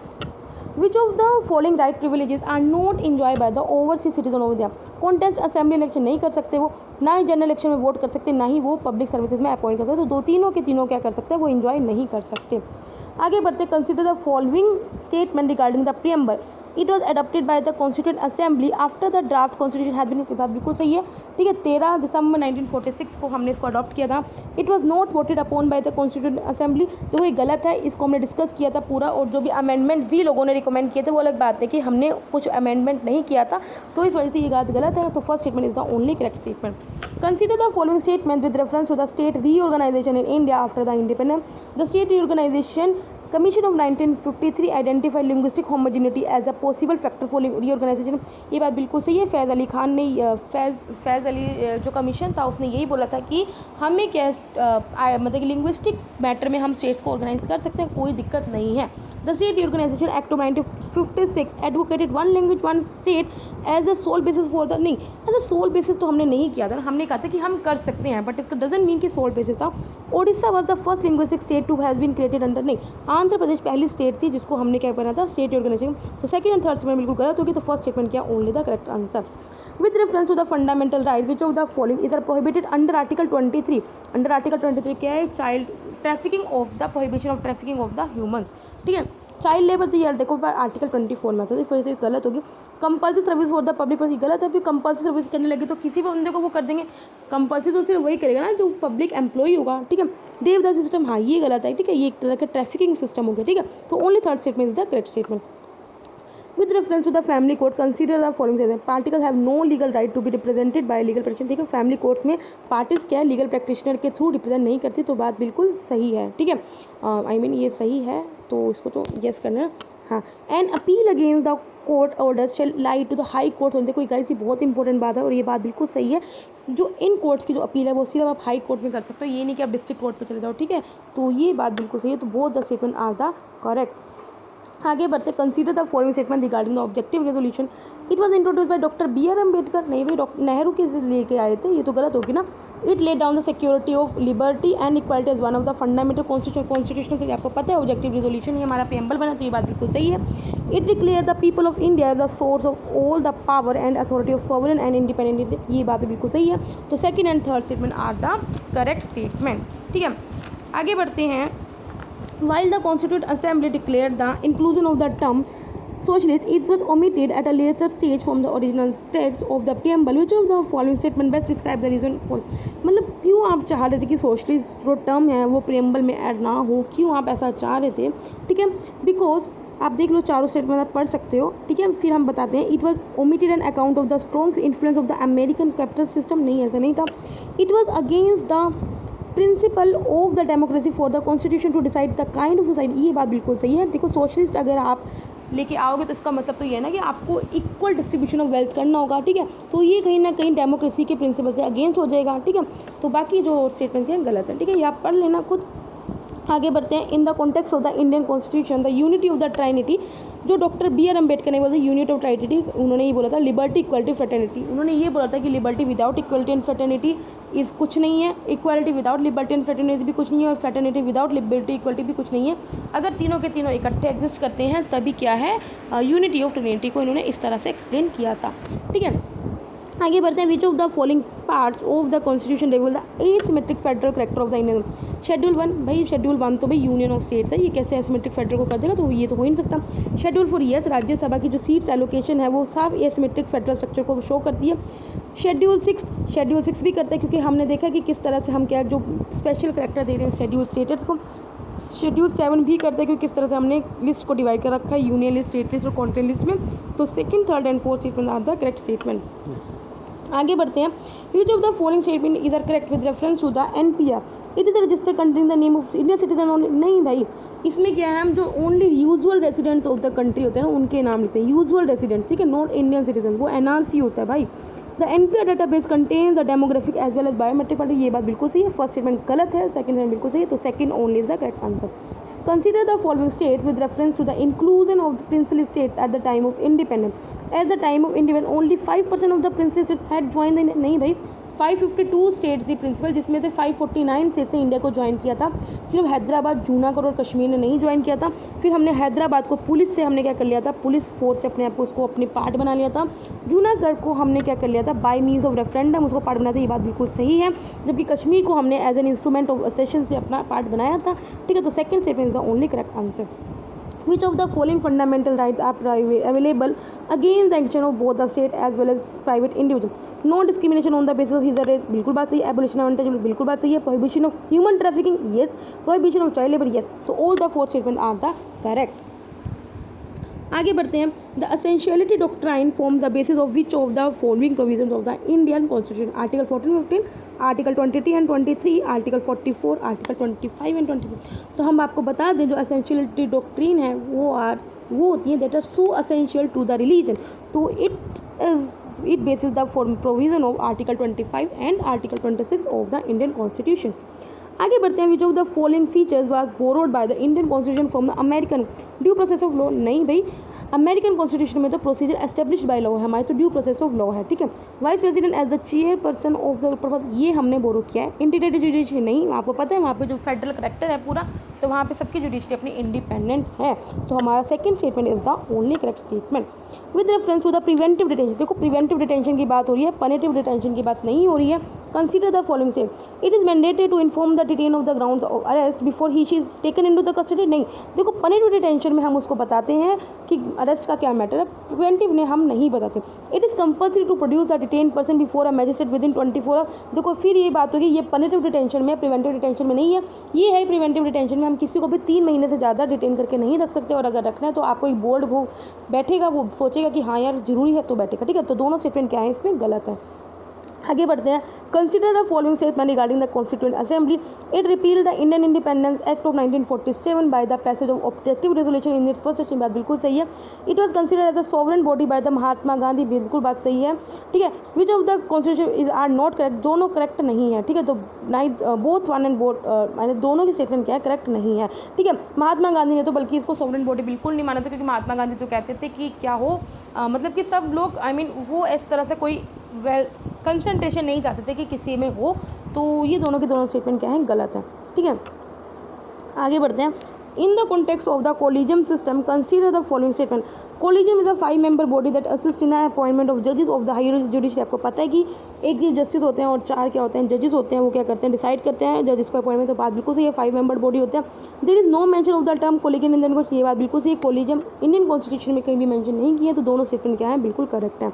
Which of the following right privileges are not enjoy by the overseas citizen of India. Contest assembly election नहीं कर सकते वो, ना ही जनरल इलेक्शन में वोट कर सकते, ना ही वो पब्लिक सर्विसेज में अपॉइंट कर सकते। तो दो तीनों के तीनों क्या कर सकते हैं, वो इंजॉय नहीं कर सकते। आगे बढ़ते। Consider the following statement regarding the preamble. It was adopted by the constituent assembly after the draft constitution had been, बात बिल्कुल सही है, ठीक है। 13 दिसंबर 1946 को हमने इसको अडॉप्ट किया था। It was not voted upon bye the constituent assembly, तो ये गलत है, इसको हमने डिस्कस किया था पूरा, और जो भी अमेंडमेंट भी लोगों ने रिकमेंड किए थे वो अलग बात है कि हमने कुछ अमेंडमेंट नहीं किया था, तो इस वजह से ये बात गलत है। तो first statement is the only correct statement. Consider the following statement with reference to the state reorganisation in India after the independence. The state reorganisation Commission of 1953 identified linguistic homogeneity as a possible factor for reorganisation, ये बात बिल्कुल सही है। फैज़ अली खान ने फैज़ अली जो commission था उसने यही बोला था कि हमें क्या मतलब कि लिंग्विस्टिक मैटर में हम स्टेट्स को ऑर्गेनाइज कर सकते हैं, कोई दिक्कत नहीं है। The state reorganisation act of 1956 advocated one language one state as the sole basis for the, नहीं एज द सोल बेसिस तो हमने नहीं किया था, हमने कहा था कि हम कर सकते हैं, बट इसका डजंट मीन कि सोल बेसिस था। Odisha was the first linguistic state to has been created under, नहीं आंध्र प्रदेश पहली स्टेट थी जिसको हमने क्या बना था, स्टेट ऑर्गेनाइजेशन। तो सेकंड एंड थर्ड स्टेटमेंट बिल्कुल गलत होगी, तो फर्स्ट स्टेटमेंट क्या, only the correct answer. With reference to the fundamental right which of the following is are prohibited under article 23। Under article 23 क्या है, child trafficking of the prohibition of trafficking of the humans, ठीक है। Child labour तो यार देखो article 24 में, तो इस वजह से गलत होगी। Compulsory service for the public, पर गलत है, फिर कंपल्सरी सर्विस करने लगे तो किसी भी बंदे को वो कर देंगे, कंपल्सरी तो सिर्फ वही करेगा ना जो पब्लिक एम्प्लॉय होगा, ठीक है। देवदास सिस्टम, हाँ ये गलत है, ठीक है, ये एक तरह का ट्रैफिकिंग सिस्टम हो गया, ठीक है। तो only third statement is the correct statement. With reference to the family court, consider the following statement. Parties have no legal right to be represented by legal practitioner, ठीक है। फैमिली कोर्ट्स में parties क्या है, legal practitioner के through represent नहीं करती, तो बात बिल्कुल सही है, ठीक है। आई मीन ये सही है, तो इसको तो यस करना। हाँ, an appeal against the court order shall lie to the high court. देखो ये गाइस ये बहुत इंपॉर्टेंट बात है और ये बात बिल्कुल सही है। जो इन कोर्ट्स की जो अपील है वो सिर्फ आप हाई कोर्ट में कर सकते हो, ये नहीं कि आप डिस्ट्रिक्ट कोर्ट पे चले जाओ, ठीक है। तो ये बात बिल्कुल सही है, तो both the statement are the correct. आगे बढ़ते। Consider the following statement regarding the objective resolution. It was introduce by doctor BR Ambedkar, नहीं भाई डॉक्टर नेहरू के लेके आए थे, ये तो गलत होगी ना। It laid down the security of liberty and equality as one of the fundamental constitutional से, आपको पता है ऑब्जेक्टिव रेजोल्यूशन ये हमारा प्रीएम्बल बना, तो ये बात बिल्कुल सही है। It declare the people of India as the source of all the power and authority of sovereign and independent, ये बात बिल्कुल सही है। तो second and third statement are the correct statement, ठीक है। आगे बढ़ते हैं। While the Constituent Assembly declared the inclusion of the term socialist, it was omitted at a later stage from the original text of the preamble. Which of the following statement best describe the reason for, मतलब क्यों क्यों आप चाह रहे थे कि socialist जो term है वो प्रेम्बल में ऐड ना हो, क्यों आप ऐसा चाह रहे थे, ठीक है। बिकॉज आप देख लो चारों स्टेटमेंट आप पढ़ सकते हो, ठीक है। फिर हम बताते हैं, it was omitted an account of the strong influence of the American capital system, नहीं ऐसा नहीं था। It was against the principle of the democracy for the constitution to decide the kind of society, ये बात बिल्कुल सही है। देखो सोशलिस्ट अगर आप लेके आओगे तो इसका मतलब तो ये है ना कि आपको इक्वल डिस्ट्रीब्यूशन ऑफ वेल्थ करना होगा, ठीक है। तो ये कहीं ना कहीं डेमोक्रेसी के प्रिंसिपल से अगेंस्ट हो जाएगा, ठीक है। तो बाकी जो स्टेटमेंट हैं गलत है, ठीक है, ये आप पढ़ लेना खुद। आगे बढ़ते हैं, in the context of the Indian constitution the unity of the trinity, जो डॉक्टर बी आर अम्बेडकर ने बोला यूनिटी ऑफ ट्राइनिटी, उन्होंने ये बोला था लिबर्टी इक्वलिटी फ्रेटर्निटी, उन्होंने ये बोला था कि liberty without equality and fraternity इस कुछ नहीं है, equality without liberty and fraternity भी कुछ नहीं है, और फ्रेटर्निटी विदाउट लिबर्टी इक्वलिटी भी कुछ नहीं है। अगर तीनों के तीनों इकट्ठे एग्जिस्ट करते हैं तभी क्या है यूनिटी ऑफ ट्रिनिटी को इन्होंने इस तरह से एक्सप्लेन किया था, ठीक है। आगे बढ़ते हैं, which of the following parts of the constitution reveal the asymmetric federal character of the Indian. Schedule 1, भाई शेड्यूल 1 तो भाई यूनियन ऑफ स्टेट्स है, ये कैसे एसिमेट्रिक फेडरल को कर देगा, तो ये तो हो ही नहीं सकता। शेड्यूल 4 यस, राज्यसभा की जो सीट्स एलोकेशन है वो साफ एसिमेट्रिक फेडरल स्ट्रक्चर को शो करती है। शेड्यूल 6 भी करता है, क्योंकि हमने देखा कि किस तरह से हम क्या जो स्पेशल करेक्टर दे रहे हैं शेड्यूल स्टेटस को। शेड्यूल 7 भी करता है, क्योंकि किस तरह से हमने लिस्ट को डिवाइड कर रखा है यूनियन लिस्ट, स्टेट लिस्ट और कॉन्टिनेंट लिस्ट में। तो second, third and fourth statement are the correct statement. आगे बढ़ते हैं, which of the following statement is are correct with reference to the NPR, it is registered country the name of Indian citizen only, नहीं भाई इसमें क्या है, हम जो only usual residents of the country होते हैं ना उनके नाम लिखते हैं, यूजुअल रेसिडेंट्स, ठीक है, नॉट इंडियन सिटीजन, वो एनआरसी होता है भाई। The NPR database contains the demographic as well as biometric part, ये बात बिल्कुल सही है। फर्स्ट स्टेटमेंट गलत है, सेकंड स्टेटमेंट बिल्कुल सही है, तो second only is the correct answer. Consider the following states with reference to the inclusion of the princely states at the time of independence. At the time of independence, only 5% of the princely states had joined the, नहीं भाई 552 states थी principal, जिसमें से 549 states ने India को join किया था। सिर्फ हैदराबाद, जूनागढ़ और कश्मीर ने नहीं ज्वाइन किया था। फिर हमने हैदराबाद को पुलिस से हमने क्या कर लिया था, पुलिस फोर्स से अपने आप को उसको अपने पार्ट बना लिया था। जूनागढ़ को हमने क्या कर लिया था, बाय मीन्स ऑफ रेफरेंडम उसको पार्ट बनाया था, ये बात बिल्कुल सही है। जबकि कश्मीर को हमने एज एन इंस्ट्रूमेंट ऑफ असेशन से अपना पार्ट बनाया था, ठीक है। तो second statement is the only correct answer. Which of the following fundamental rights are available against the action of both the state as well as private individual? No discrimination on the basis of his or race, बिल्कुल बात सही है। Abolition of untouchable, बिल्कुल बात सही है। Prohibition of human trafficking, yes. Prohibition of child labor, yes. So all the four statements are the correct. आगे बढ़ते हैं, the essentiality doctrine form the basis of which of the following provision of the Indian constitution, article 14, 15, article 23 and 23, article 44, article 25 and 24। तो हम आपको बता दें जो essentiality doctrine है वो होती है that are so essential to the religion, तो it basis the provision of article 25 and article 26 of the Indian constitution. आगे बढ़ते हैं, which of the following features was borrowed by the Indian constitution from the American due process of law, नहीं भाई American constitution में तो procedure established by law है, हमारे तो ड्यू प्रोसेस ऑफ लॉ है, ठीक है। Vice president as the chairperson of the, ये हमने बोरो किया है। इंटीग्रेटेड जुडिशरी नहीं, आपको पता है वहाँ पे जो फेडरल करेक्टर है पूरा, तो वहाँ पे सबकी जुडिशरी अपनी इंडिपेंडेंट है। तो हमारा second statement is the only correct statement. With reference to the preventive detention, देखो प्रिवेंटिव डिटेंशन की बात हो रही है, पनेटिव डिटेंशन की बात नहीं हो रही है। Consider the following state, it is mandated to inform the detain of the ground of arrest before he she is taken into the custody, नहीं देखो पनेटिव डिटेंशन में हम उसको बताते हैं कि अरेस्ट का क्या मैटर है, प्रिवेंटिव ने हम नहीं बताते। It is compulsory to produce the detain person before a magistrate within 24 hour, देखो फिर ये बात होगी, ये पनेटिव डिटेंशन में, प्रिवेंटिव डिटेंशन में नहीं है। ये है प्रिवेंटिव डिटेंशन में हम किसी को भी 3 महीने से ज़्यादा डिटेन करके नहीं रख सकते, और अगर रखना है तो आपको एक बोर्ड वो बैठेगा, वो सोचेगा कि हाँ यार जरूरी है तो बैठेगा, ठीक है। तो दोनों स्टेटमेंट क्या है इसमें गलत है। आगे बढ़ते हैं, consider the following statement regarding the constituent assembly, it repeal the Indian independence act of 1947 by the passage of objective resolution in it first session, बात बिल्कुल सही है। It was considered as a sovereign body by the Mahatma Gandhi, बिल्कुल बात सही है, ठीक है। Which of the constitution is are not correct, दोनों करेक्ट नहीं है, ठीक है। तो neither both one and both माने दोनों की स्टेटमेंट क्या है, करेक्ट नहीं है, ठीक है। महात्मा गांधी ने तो बल्कि इसको सॉवरेन बॉडी बिल्कुल नहीं माना था, क्योंकि महात्मा गांधी तो कहते थे कि क्या हो मतलब कि सब लोग वो इस तरह से कोई कंसंट्रेशन नहीं चाहते थे कि किसी में हो, तो ये दोनों के दोनों स्टेटमेंट क्या हैं गलत है, ठीक है। आगे बढ़ते हैं, in the context of the collegium system consider the following statement, collegium is a 5 member body that assist in appointment of जजेस ऑफ द हायर जुडिशरी, आपको पता है कि एक चीफ जस्टिस होते हैं और 4 क्या होते हैं जजेस होते हैं, वो क्या करते हैं डिसाइड करते हैं जजेस को अपॉइंटमेंट, तो बात बिल्कुल सही है, 5 मेंबर बॉडी होते हैं। There is no mention of the term collegium in Indian, ये बात बिल्कुल सही है, कोलिजियम इंडियन कॉन्स्टिट्यूशन में कहीं भी मेंशन नहीं किया, तो दोनों स्टेटमेंट क्या है बिल्कुल करेक्ट है।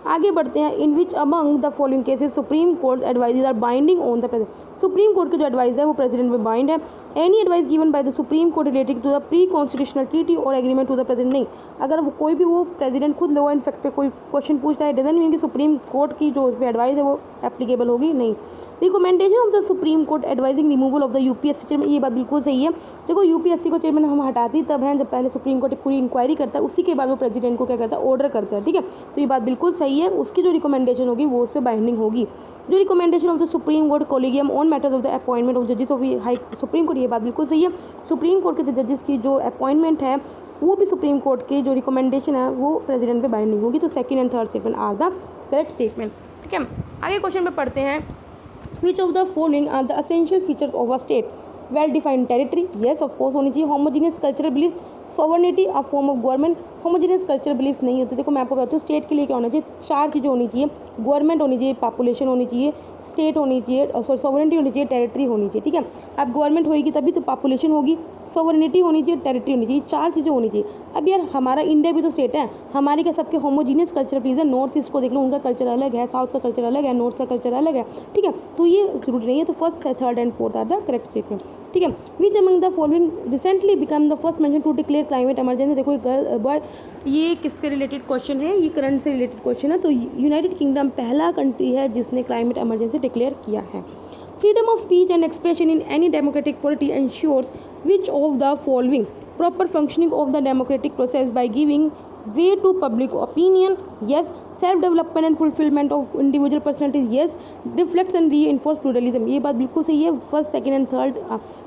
आगे बढ़ते हैं, in which among the following cases supreme court advises are binding on the president. Supreme court की जो एडवाइस है वो प्रेसिडेंट में बाइंड है। Any advice given by the supreme court related to the pre constitutional treaty और agreement to the president, नहीं, अगर वो कोई भी वो प्रेसिडेंट खुद लॉ एंड फैक्ट पे कोई क्वेश्चन पूछता है, डजंट मीन कि सुप्रीम कोर्ट की जो उस पर एडवाइस है वो एप्लीकेबल होगी, नहीं। Recommendation of the supreme court advising removal of the UPSC chairman, ये बात बिल्कुल सही है। देखो यूपीएससी को चेयरमैन हम हटाती तब हैं जब पहले सुप्रीम कोर्ट पूरी इंक्वायरी करता है, उसी के बाद वो प्रेसिडेंट को क्या करता है, ऑर्डर करता है, ठीक है। तो ये बात बिल्कुल सही है, उसकी जो रिकमेंडेशन होगी वो उस पर बाइंडिंग होगी। जो recommendation of the supreme court collegium on matters of the appointment of जजेस ऑफ हाई सुप्रीम कोर्ट, ये बात बिल्कुल सही है। सुप्रीम कोर्ट के जो जजेस की जो अपॉइंटमेंट है वो भी सुप्रीम कोर्ट के जो रिकमेंडेशन है वो प्रेसिडेंट पे बाइंडिंग होगी। तो second and third statement are the correct statement, ठीक है। आगे क्वेश्चन पे पढ़ते हैं, which of the following are the essential features of a state. Well defined territory, yes of course होनी चाहिए। Homogeneous cultural belief, sovereignty a form of government. Homogeneous cultural belief नहीं होते। देखो मैं आपको बताती हूँ स्टेट के लिए क्या होना चाहिए, चार चीज़ें होनी चाहिए, गवर्नमेंट होनी चाहिए, पॉपुलेशन होनी चाहिए, स्टेट होनी चाहिए, सॉवर्निटी होनी चाहिए, टेरिटरी होनी चाहिए, ठीक है। अब गवर्नमेंट होगी तभी तो पॉपुलेशन होगी, सॉवर्निटी होनी चाहिए, टेरिटरी होनी चाहिए, चार चीज़ें होनी चाहिए। अब यार हमारा इंडिया भी तो स्टेट है, हमारी क्या सबके होमोजीनियस कल्चर प्लीज है। नॉर्थ ईस्ट को देख लो, उनका कल्चर अलग है, साउथ का कल्चर अलग है, नॉर्थ का कल्चर अलग है, ठीक है। तो ये जरूरी नहीं है। तो first third and fourth are the correct statement, ठीक है। Which among the following recently become the first mention to declare climate emergency. देखो बॉय ये किसके रिलेटेड क्वेश्चन है, ये करंट से रिलेटेड क्वेश्चन है। तो यूनाइटेड किंगडम पहला कंट्री है जिसने क्लाइमेट इमरजेंसी डिक्लेयर किया है। Freedom of speech and expression in any democratic polity ensures which of the following proper functioning of the democratic process by giving way to public opinion, yes. Self development and fulfilment of individual personalities, yes. Reflects and reinforce pluralism, ये बात बिल्कुल सही है। First second and third.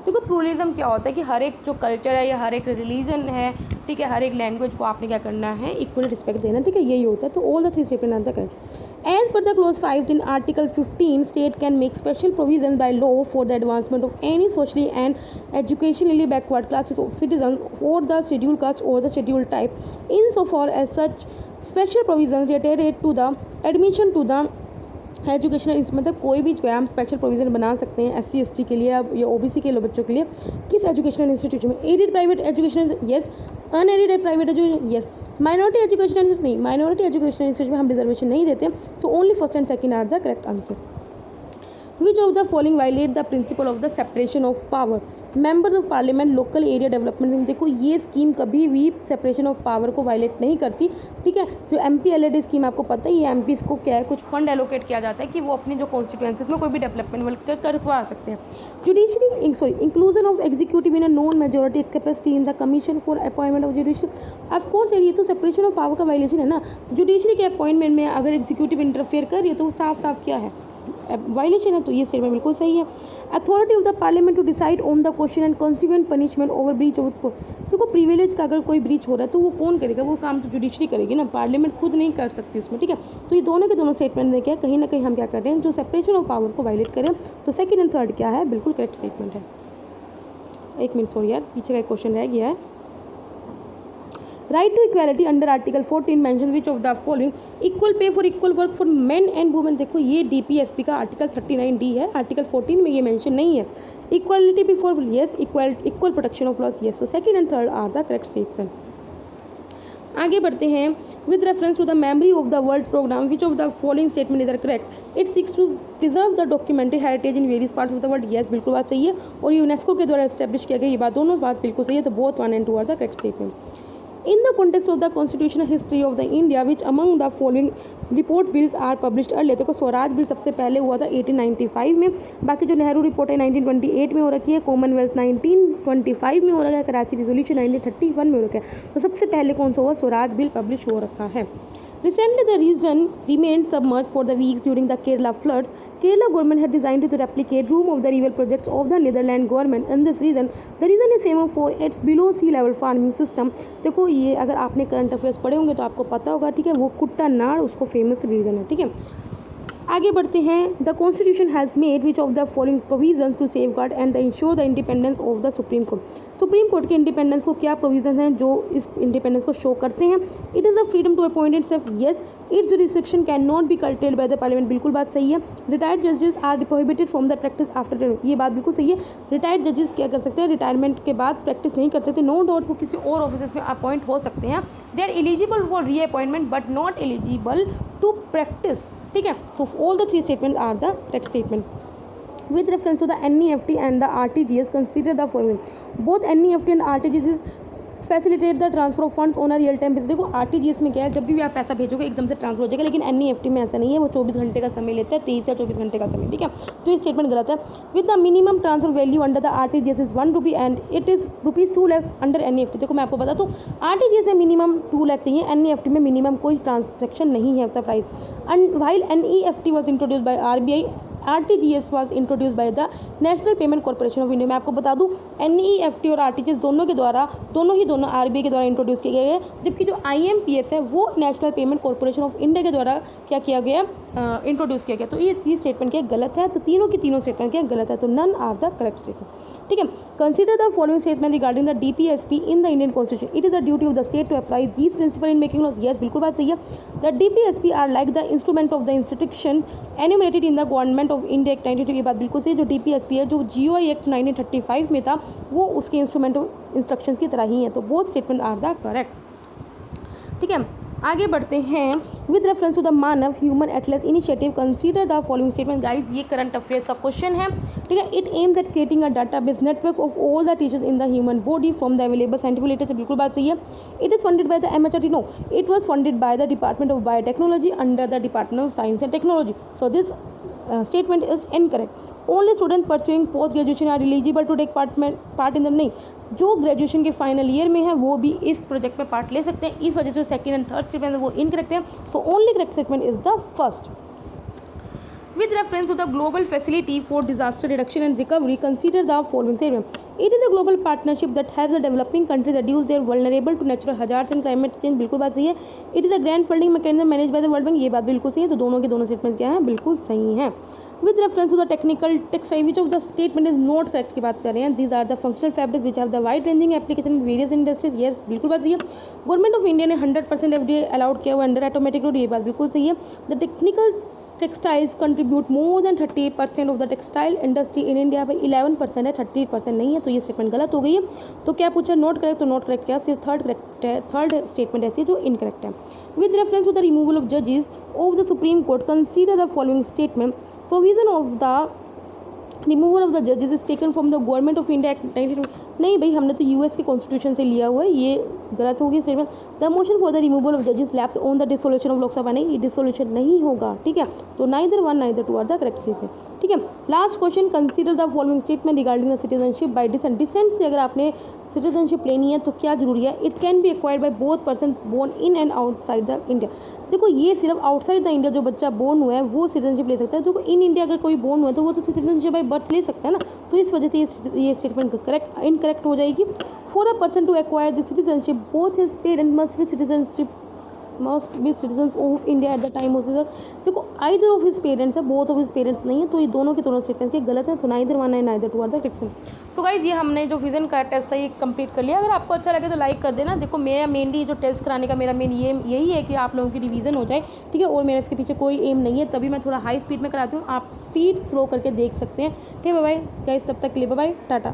देखो pluralism क्या होता है कि हर एक जो कल्चर है या हर एक रिलीजन है, ठीक है, हर एक लैंग्वेज को आपने क्या करना है, इक्वली रिस्पेक्ट देना, ठीक है, यही होता है। तो all the three statement are the correct. As per the clause 5 in Article 15, state can make special provisions by law for the advancement of any socially and educationally backward classes of citizens or the scheduled caste or the scheduled type, insofar as such special provisions related to the admission to the educational, मतलब कोई भी जो है हम special provision बना सकते हैं SC ST के लिए या OBC के बच्चों के लिए किस एजुकेशनल इंस्टीट्यूशन में। Aided private education, yes. Unaided private education, yes. Minority educational, नहीं, माइनॉरिटी एजुकेशनल इंस्टीट्यूट में हम रिजर्वेशन नहीं देते। तो only first and second are the correct answer. Which of the following violate the principle of the separation of power? Members of Parliament, local area development। देखो ये scheme कभी भी separation of power को violet नहीं करती, ठीक है। जो MPLAD स्कीम आपको पता है, ये MPs को क्या है, कुछ फंड एलोकेट किया जाता है कि वो अपनी जो कॉन्स्टिट्यूएंसीज में कोई भी डेवलपमेंट करवा सकते हैं। Judiciary inclusion of executive in a non majority capacity in the commission for appointment of judiciary. Of course ये तो सेपरेशन ऑफ पावर का वायलेशन है ना। जुडिशरी के अपॉइंटमेंट में अगर एग्जीक्यूटिव इंटरफेयर कर रही है तो वो साफ साफ क्या है, वायलेशन है। तो ये स्टेटमेंट बिल्कुल सही है। Authority of the parliament to decide on the question and consequent punishment over breach of. देखो प्रिविलेज का अगर कोई ब्रीच हो रहा है तो वो कौन करेगा, वो काम तो जुडिशरी करेगी ना, पार्लियामेंट खुद नहीं कर सकती उसमें, ठीक है। तो ये दोनों के दोनों स्टेटमेंट में क्या कहीं ना कहीं हम क्या कर रहे हैं, जो सेपरेशन ऑफ पावर को वायलेट करें। तो सेकंड एंड थर्ड क्या है, बिल्कुल करेक्ट स्टेटमेंट है। एक मिनट सॉरी यार, पीछे का एक क्वेश्चन रह गया है। Right to equality under article 14 mention which of the following equal pay for equal work for men and women. देखो ये DPSP का आर्टिकल 39D है, आर्टिकल 14 में ये मेंशन नहीं है। Equality before, yes. Equal protection of laws, yes. So second and third are the correct statement. आगे बढ़ते हैं, with reference to the memory of the world programme which of the following statement is are correct. It seeks to preserve the documentary heritage in various parts of the world, yes बिल्कुल बात सही है। और UNESCO के द्वारा establish किया गया, ये बात दोनों बात बिल्कुल सही है। तो both 1 and 2 are the correct statement. In the context of the constitutional history of the India, which among the following report bills are published earlier? देखो स्वराज बिल सबसे पहले हुआ था 1895 में, बाकी जो नेहरू रिपोर्ट है 1928 में हो रखी है, कॉमनवेल्थ 1925 में हो रखा है, कराची रिजोल्यूशन 1931 में हो रखा है। तो सबसे पहले कौन सा हुआ, स्वराज बिल पब्लिश हो रखा है। Recently, the region remained submerged for the weeks during the Kerala floods. Kerala government had designed to replicate Room of the River projects of the Netherlands government. In this region, the region is famous for its below sea level farming system. देखो ये अगर आपने current affairs पढ़े होंगे तो आपको पता होगा, ठीक है। वो कुट्टा नाड़ उसको फेमस रीजन है, ठीक है। आगे बढ़ते हैं। The constitution has made which of the following provision to safeguard and the ensure the independence of the supreme court. Supreme court के इंडिपेंडेंस को क्या प्रोविजन हैं जो इस इंडिपेंडेंस को शो करते हैं? It is the freedom to appoint itself, yes. Its jurisdiction can not be curtailed by the parliament, बिल्कुल बात सही है। रिटायर्ड जजेस are prohibited from the practice after, ये बात बिल्कुल सही है। रिटायर्ड जजेस क्या कर सकते हैं? रिटायरमेंट के बाद प्रैक्टिस नहीं कर सकते। नो डाउट वो किसी और ऑफिस में अपॉइंट हो सकते हैं। They are eligible for reappointment but not eligible to practice, ठीक है। तो all the three statement are the correct statement. With reference to the NEFT and the RTGS, consider the following. Both NEFT and RTGS facilitate the transfer of funds on a real time. देखो RTGS में क्या है, जब भी आप पैसा भेजोगे एकदम से ट्रांसफर हो जाएगा, लेकिन NEFT में ऐसा नहीं है, वो 24 घंटे का समय लेता है, 23 या 24 घंटे का समय, ठीक है। तो ये स्टेटमेंट गलत है। With the minimum transfer value under the RTGS is 1 rupee and it is ₹2 less under NEFT। देखो मैं आपको बता दूँ, RTGS में मिनिमम 2 लाख चाहिए, NEFT में मिनिमम कोई ट्रांजेक्शन नहीं है उसका price. And while NEFT was introduce by RBI, RTGS was introduce by the national payment corporation of India. मैं आपको बता दूं NEFT और RTGS दोनों RBI के द्वारा इंट्रोड्यूस किए गए हैं, जबकि जो IMPS है वो national payment corporation of India के द्वारा क्या किया गया, इंट्रोड्यूस किया गया। तो ये स्टेटमेंट क्या गलत है? तो तीनों की तीनों स्टेटमेंट क्या गलत है, तो none are the correct statement, ठीक है। Consider the following statement regarding the DPSP in the Indian constitution. It is the duty of the state to apply these principle in making law, yes बिल्कुल बात सही है। The DPSP are like the instrument of the institution enumerated in the government of India act 1932। ये बात बिल्कुल सही। जो DPSP है, जो GOI एक्ट 1935 में था, वो उसके इंस्ट्रूमेंट ऑफ इंस्ट्रक्शंस की तरह ही है। तो both statement are the correct, ठीक है। आगे बढ़ते हैं। With reference to the Manav human atlas initiative, consider the following statement. Guys ये करंट अफेयर्स का क्वेश्चन है, ठीक है। It aims at creating a database network of all the teachers in the human body from the available scientific literature, बिल्कुल बात सही है। It is funded by the MHRD, no, it was funded by the department of biotechnology under the department of science and technology. So this statement is incorrect. Only students pursuing post graduation are eligible to take part in them, नहीं, जो graduation के final year में है वो भी इस project में part ले सकते हैं। इस वजह से सेकंड एंड थर्ड स्टेटमेंट वो इनकरेक्ट है। So only correct statement is the first. With reference to the global facility for disaster reduction and recovery, consider the following statement. It is a global partnership that helps the developing countries reduce their vulnerable to natural hazards and climate change, बिल्कुल बात सही है। It is a grant funding mechanism managed by the World Bank, ये बात बिल्कुल सही है। तो दोनों के दोनों स्टेटमेंट क्या है, बिल्कुल सही है। With reference to the technical textile, which of the statement is not correct की बात कर रहे हैं। These are the functional fabrics which have the wide ranging application in various industries, yes बिल्कुल बात सही है। गवर्नमेंट ऑफ इंडिया ने 100% FDA अलाउड किया हुआ अंडर ऑटोमेटिक रोड, ये बात बिल्कुल सही है। The technical textiles contribute more than 30% of the textile industry in India, भाई 11% है, 30% नहीं है, तो ये स्टेटमेंट गलत हो गई है। तो क्या पूछा, नॉट करेक्ट, तो नॉट करेक्ट क्या, सिर्फ थर्ड करेक्ट है, थर्ड स्टेटमेंट ऐसी है जो इनकरेक्ट है। With reference to the removal of जजेस of the supreme Court, consider the following statement. Provision of the removal of the जजेस is taken from the government of India Act 1920, नहीं भाई हमने तो US के कॉन्स्टिट्यूशन से लिया हुआ है, ये गलत होगी statement. The motion for the removal of जजेस lapse on the dissolution of Lok Sabha, नहीं, ये डिसोल्यूशन नहीं होगा, ठीक है। तो neither one neither two are the correct statement, ठीक है। Last question, consider the following statement regarding the citizenship by descent. Descent से अगर आपने सिटीजनशिप लेनी है तो क्या जरूरी है, it can be acquired by both person born in and outside the India. देखो ये सिर्फ आउटसाइड द इंडिया जो बच्चा बोर्न हुआ है वो सिटीजनशिप ले सकता है, जो इन इंडिया अगर कोई बोर्न हुआ है तो वो तो सिटीजनशिप बाय बर्थ ले सकता है ना। तो इस वजह से ये स्टेटमेंट करेक्ट इनकरेक्ट हो जाएगी। For a person to acquire the citizenship both his parent must be citizens of India at the time of this. देखो आइदर ऑफ हिज पेरेंट्स है, बोथ ऑफ हिज पेरेंट्स नहीं है, तो ये दोनों के दोनों स्टेटमेंट के गलत है। तो नाइदर वन है neither two are the correct. So guys ये हमने जो विजन का टेस्ट था ये कंप्लीट कर लिया। अगर आपको अच्छा लगे तो लाइक कर देना। देखो मेरा मेनली जो टेस्ट कराने का मेरा मेन यही है कि आप लोगों की रिवीजन हो जाए, ठीक है। और मेरा इसके पीछे कोई एम नहीं है, तभी मैं थोड़ा हाई स्पीड में कराती हूँ। आप स्पीड स्लो करके देख सकते हैं, ठीक है। बाय बाय गाइस, तब तक के लिए बाय बाय, टाटा।